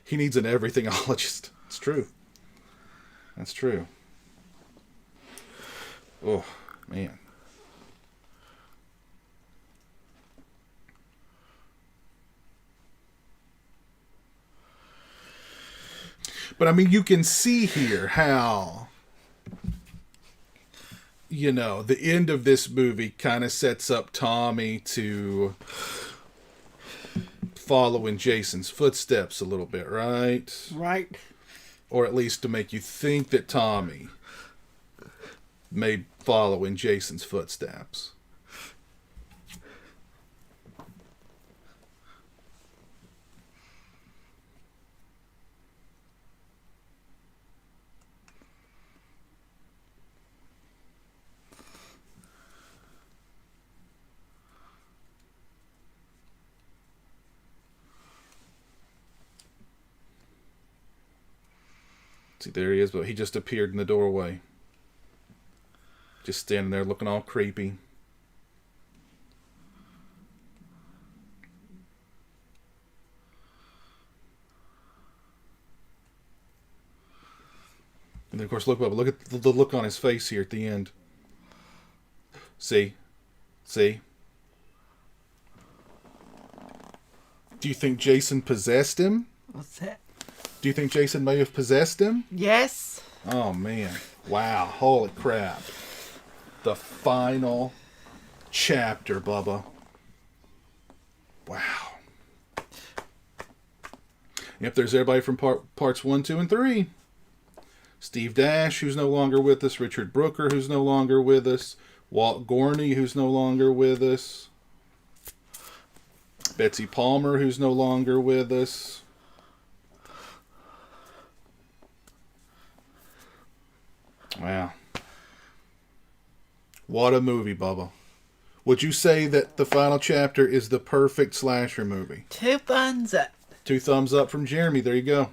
He needs an everythingologist. It's true. That's true. Oh, man. But I mean, you can see here how, you know, the end of this movie kind of sets up Tommy to follow in Jason's footsteps a little bit, right? Right. Or at least to make you think that Tommy may follow in Jason's footsteps. See, there he is, but he just appeared in the doorway. Just standing there looking all creepy. And then, of course, look at the look on his face here at the end. See? See? Do you think Jason possessed him? What's that? Do you think Jason may have possessed him? Yes. Oh, man. Wow. Holy crap. The final chapter, Bubba. Wow. Yep, there's everybody from parts 1, 2, and 3. Steve Dash, who's no longer with us. Richard Brooker, who's no longer with us. Walt Gorney, who's no longer with us. Betsy Palmer, who's no longer with us. Wow. What a movie, Bubba. Would you say that the final chapter is the perfect slasher movie? 2 thumbs up. 2 thumbs up from Jeremy. There you go.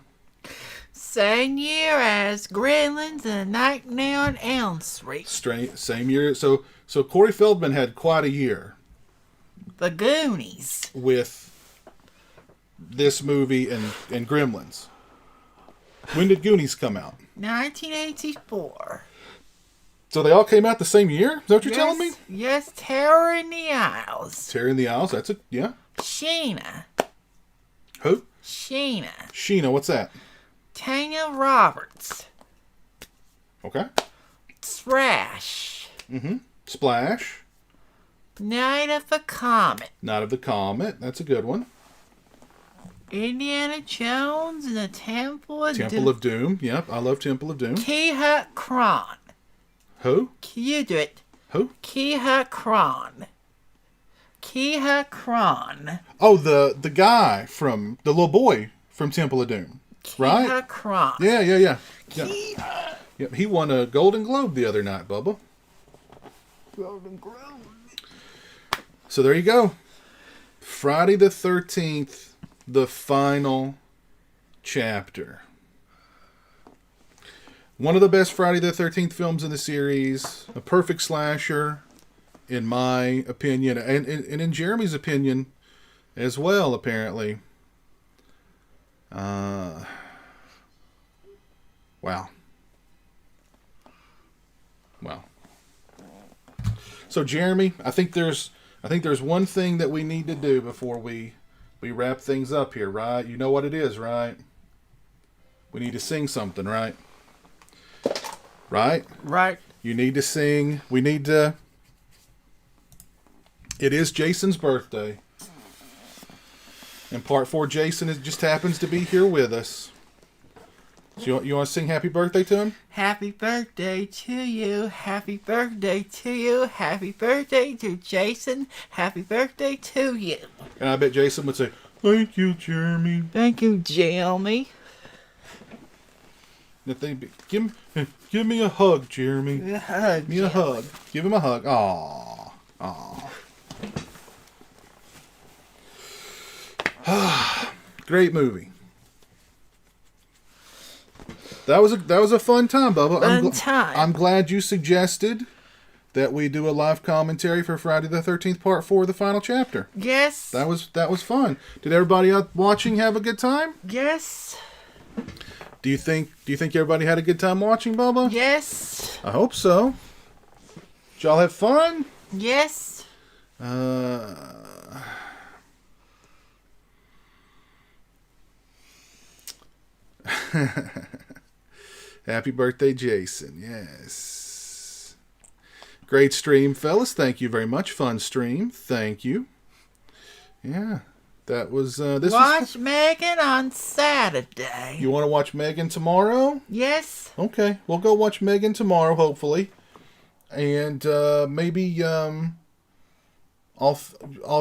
Same year as Gremlins and Nightmare on Elm Street. Same year. So Corey Feldman had quite a year. The Goonies. With this movie and Gremlins. When did Goonies come out? 1984. So they all came out the same year? Is that what you're telling me? Yes, Terror in the Isles. Terror in the Isles. That's a, yeah. Sheena. Who? Sheena. What's that? Tanya Roberts. Okay. Thrash. Mm-hmm. Splash. Night of the Comet. Night of the Comet. That's a good one. Indiana Jones and the Temple of Temple of Doom. Yep, I love Temple of Doom. Keha Kron. Who? You do it. Who? Keha Kron. Oh, the guy from the little boy from Temple of Doom, right? Keha Kron. Yeah. Yep, he won a Golden Globe the other night, Bubba. Golden Globe. So there you go. Friday the 13th, the final chapter. One of the best Friday the 13th films in the series. A perfect slasher, in my opinion, and in Jeremy's opinion as well, apparently. Wow. So Jeremy, I think there's one thing that we need to do before we wrap things up here, right? You know what it is, right? We need to sing something, right? Right? Right. You need to sing. We need to... It is Jason's birthday. And part 4, Jason just happens to be here with us. So you want to sing happy birthday to him? Happy birthday to you. Happy birthday to you. Happy birthday to Jason. Happy birthday to you. And I bet Jason would say, thank you, Jeremy. Thank you, Jeremy. Give me a hug, Jeremy. Give me a hug. Give him a hug. Aww. Great movie. That was a fun time, Bubba. Fun time. I'm glad you suggested that we do a live commentary for Friday the 13th Part 4 of the final chapter. Yes. That was fun. Did everybody out watching have a good time? Yes. Do you think everybody had a good time watching, Bubba? Yes. I hope so. Did y'all have fun? Yes. Happy birthday, Jason. Yes. Great stream, fellas. Thank you very much. Fun stream. Thank you. Yeah. That was this Watch Megan on Saturday. You want to watch Megan tomorrow? Yes. Okay. We'll go watch Megan tomorrow, hopefully. And maybe I'll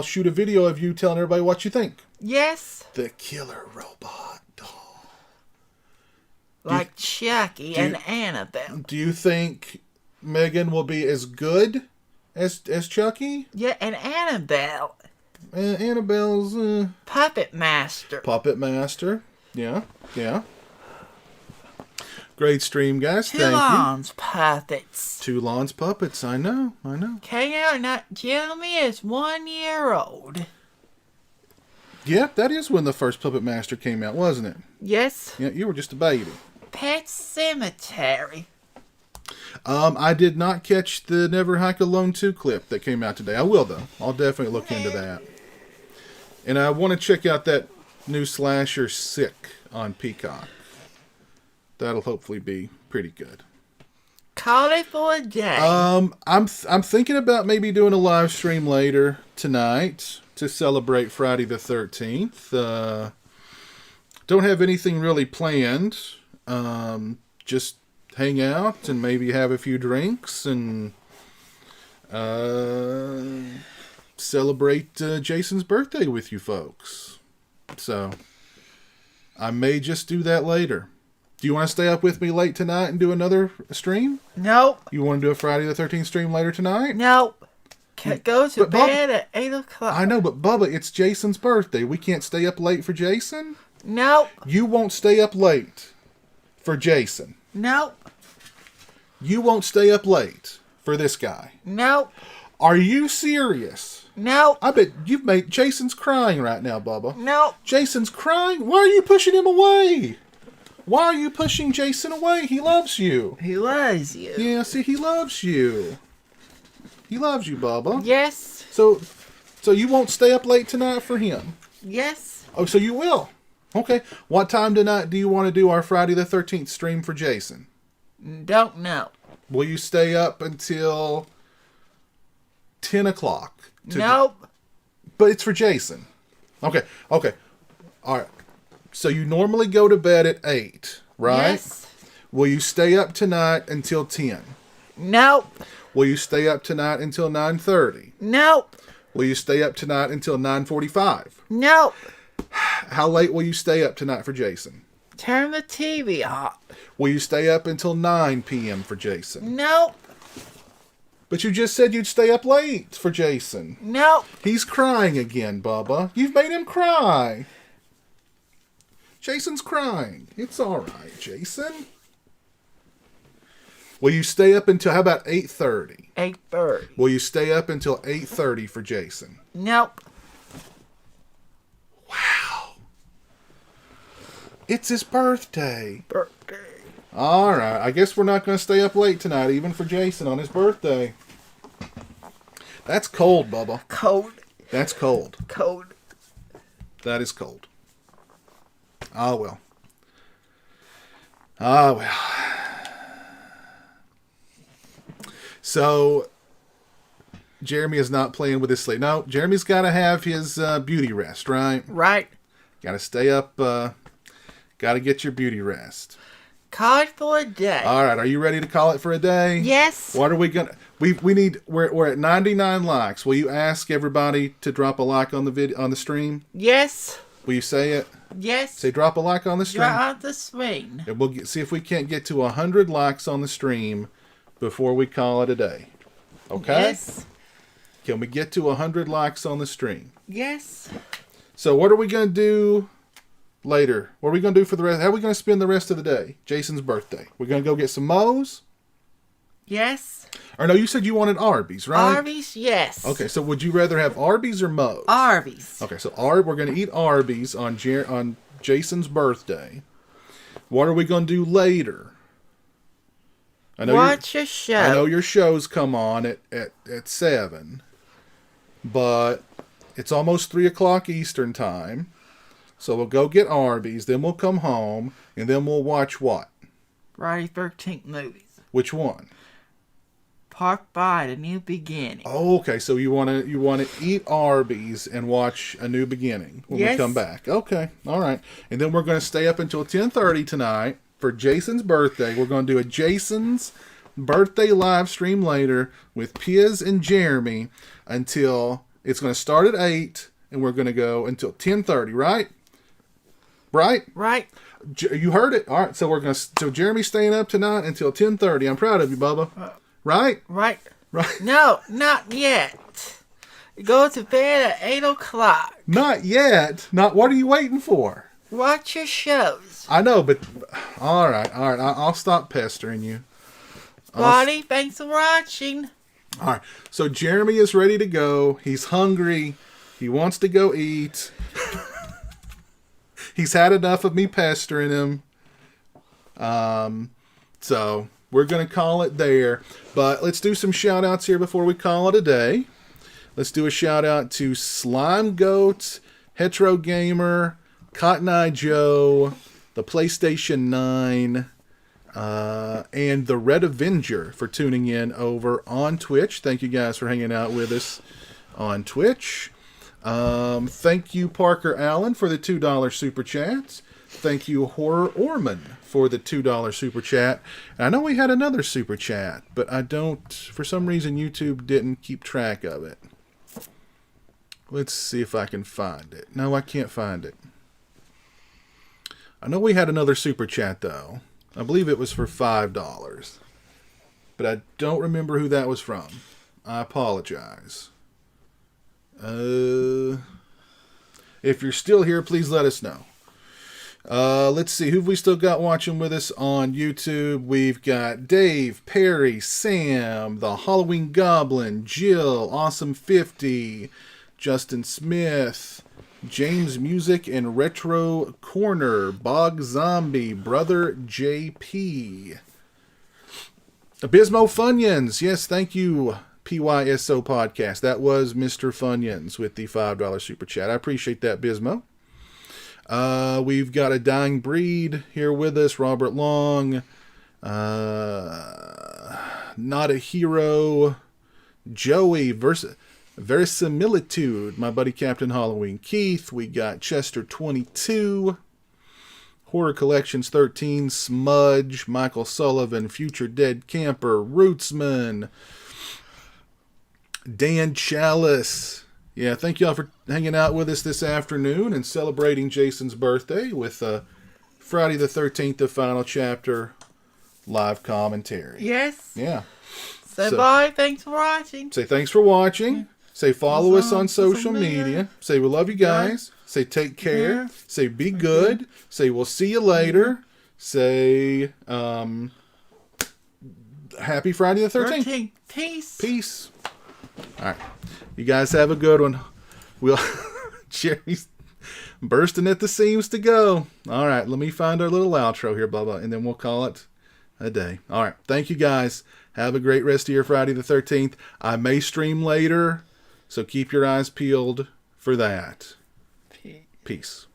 shoot a video of you telling everybody what you think. Yes. The killer robot doll. Like Chucky and Annabelle. Do you think Megan will be as good as Chucky? Yeah, and Annabelle. Annabelle's Puppet Master. Puppet Master. Yeah. Great stream, guys. Thank you. Toulon's Puppets. Toulon's Puppets. I know. Came out not Jeremy is 1 year old. Yeah, that is when the first Puppet Master came out, wasn't it? Yes. Yeah, you were just a baby. Pet Cemetery. I did not catch the Never Hike Alone 2 clip that came out today. I will, though. I'll definitely look into that. And I want to check out that new slasher, Sick, on Peacock. That'll hopefully be pretty good. Call it for a day. I'm thinking about maybe doing a live stream later tonight to celebrate Friday the 13th. Don't have anything really planned. Just hang out and maybe have a few drinks and celebrate Jason's birthday with you folks. So I may just do that later. Do you want to stay up with me late tonight and do another stream? Nope. You want to do a Friday the 13th stream later tonight? Nope. Go to But bed at 8 o'clock. I know, but Bubba, it's Jason's birthday. We can't stay up late for Jason? Nope. You won't stay up late for Jason. Nope. You won't stay up late for this guy. Nope. Are you serious? Nope. I bet you've made... Jason's crying right now, Bubba. Nope. Jason's crying? Why are you pushing him away? Why are you pushing Jason away? He loves you. He loves you. Yeah, see, he loves you. He loves you, Bubba. Yes. So you won't stay up late tonight for him? Yes. Oh, so you will? Okay. What time tonight do you want to do our Friday the 13th stream for Jason? Don't know. Will you stay up until 10 o'clock? Nope. But it's for Jason. Okay. All right. So you normally go to bed at 8, right? Yes. Will you stay up tonight until 10? Nope. Will you stay up tonight until 9:30? Nope. Will you stay up tonight until 9:45? Nope. How late will you stay up tonight for Jason? Turn the TV off. Will you stay up until 9 p.m. for Jason? Nope. But you just said you'd stay up late for Jason. Nope. He's crying again, Bubba. You've made him cry. Jason's crying. It's all right, Jason. Will you stay up until, how about 8:30? 8:30. Will you stay up until 8:30 for Jason? Nope. Wow. It's his birthday. Birthday. All right. I guess we're not going to stay up late tonight, even for Jason on his birthday. That's cold, Bubba. Cold. That's cold. Cold. That is cold. Ah, well. Ah, well. So, Jeremy is not playing with his sleep. No, Jeremy's got to have his beauty rest, right? Right. Got to stay up. Got to get your beauty rest. Call it for a day. All right, are you ready to call it for a day? Yes. What are we gonna? We need. We're at 99 likes. Will you ask everybody to drop a like on the the stream? Yes. Will you say it? Yes. Say drop a like on the stream. Draw the swing. And we'll see if we can't get to 100 likes on the stream before we call it a day. Okay? Yes. Can we get to 100 likes on the stream? Yes. So what are we going to do later? What are we going to do for the rest? How are we going to spend the rest of the day? Jason's birthday. We're going to go get some Moe's? Yes. Or no, you said you wanted Arby's, right? Arby's, yes. Okay, so would you rather have Arby's or Moe's? Arby's. Okay, so we're going to eat Arby's on Jason's birthday. What are we going to do later? Watch a show. I know your shows come on at 7, but it's almost 3 o'clock Eastern time. So we'll go get Arby's, then we'll come home, and then we'll watch what? Friday 13th movies. Which one? Park by the New Beginning. Oh, okay. So you want to eat Arby's and watch A New Beginning when we come back. Okay. All right. And then we're going to stay up until 10:30 tonight for Jason's birthday. We're going to do a Jason's birthday live stream later with Piz and Jeremy until it's going to start at 8 and we're going to go until 10:30, right? Right? Right. You heard it. All right. So Jeremy's staying up tonight until 10:30. I'm proud of you, Bubba. Right? Right. Right. No, not yet. Go to bed at 8 o'clock. Not yet. What are you waiting for? Watch your shows. I know, but all right. I'll stop pestering you. Buddy, thanks for watching. All right. So Jeremy is ready to go. He's hungry. He wants to go eat. He's had enough of me pestering him. So we're going to call it there. But let's do some shout outs here before we call it a day. Let's do a shout out to Slime Goat, Hetero Gamer, Cotton Eye Joe, the PlayStation 9, and the Red Avenger for tuning in over on Twitch. Thank you guys for hanging out with us on Twitch. Thank you, Parker Allen, for the $2 super chats. Thank you, Horror Orman, for the $2 super chat. I know we had another super chat, but for some reason, YouTube didn't keep track of it. Let's see if I can find it. No, I can't find it. I know we had another super chat, though. I believe it was for $5. But I don't remember who that was from. I apologize. If you're still here, please let us know. Let's see, who have we still got watching with us on YouTube? We've got Dave, Perry, Sam, the Halloween Goblin, Jill, Awesome50, Justin Smith, James Music and Retro Corner, Bog Zombie, Brother JP, Abysmo Funyuns. Yes, thank you, PYSO Podcast. That was Mr. Funyuns with the $5 super chat. I appreciate that, Bismo. We've got a Dying Breed here with us, Robert Long, Not a Hero, Joey, Verisimilitude, my buddy Captain Halloween Keith. We got Chester 22, Horror Collections 13, Smudge, Michael Sullivan, Future Dead Camper, Rootsman, Dan Chalice. Yeah, thank y'all for hanging out with us this afternoon and celebrating Jason's birthday with Friday the 13th, the final chapter live commentary. Yes. Yeah. So bye. Thanks for watching. Say thanks for watching. Say follow us on social media. Say we love you guys. Say take care. Say be good. Say we'll see you later. Say happy Friday the 13th. Peace. Peace. All right. You guys have a good one. Jerry's bursting at the seams to go. All right. Let me find our little outro here, Bubba, and then we'll call it a day. All right. Thank you guys. Have a great rest of your Friday the 13th. I may stream later, so keep your eyes peeled for that. Peace.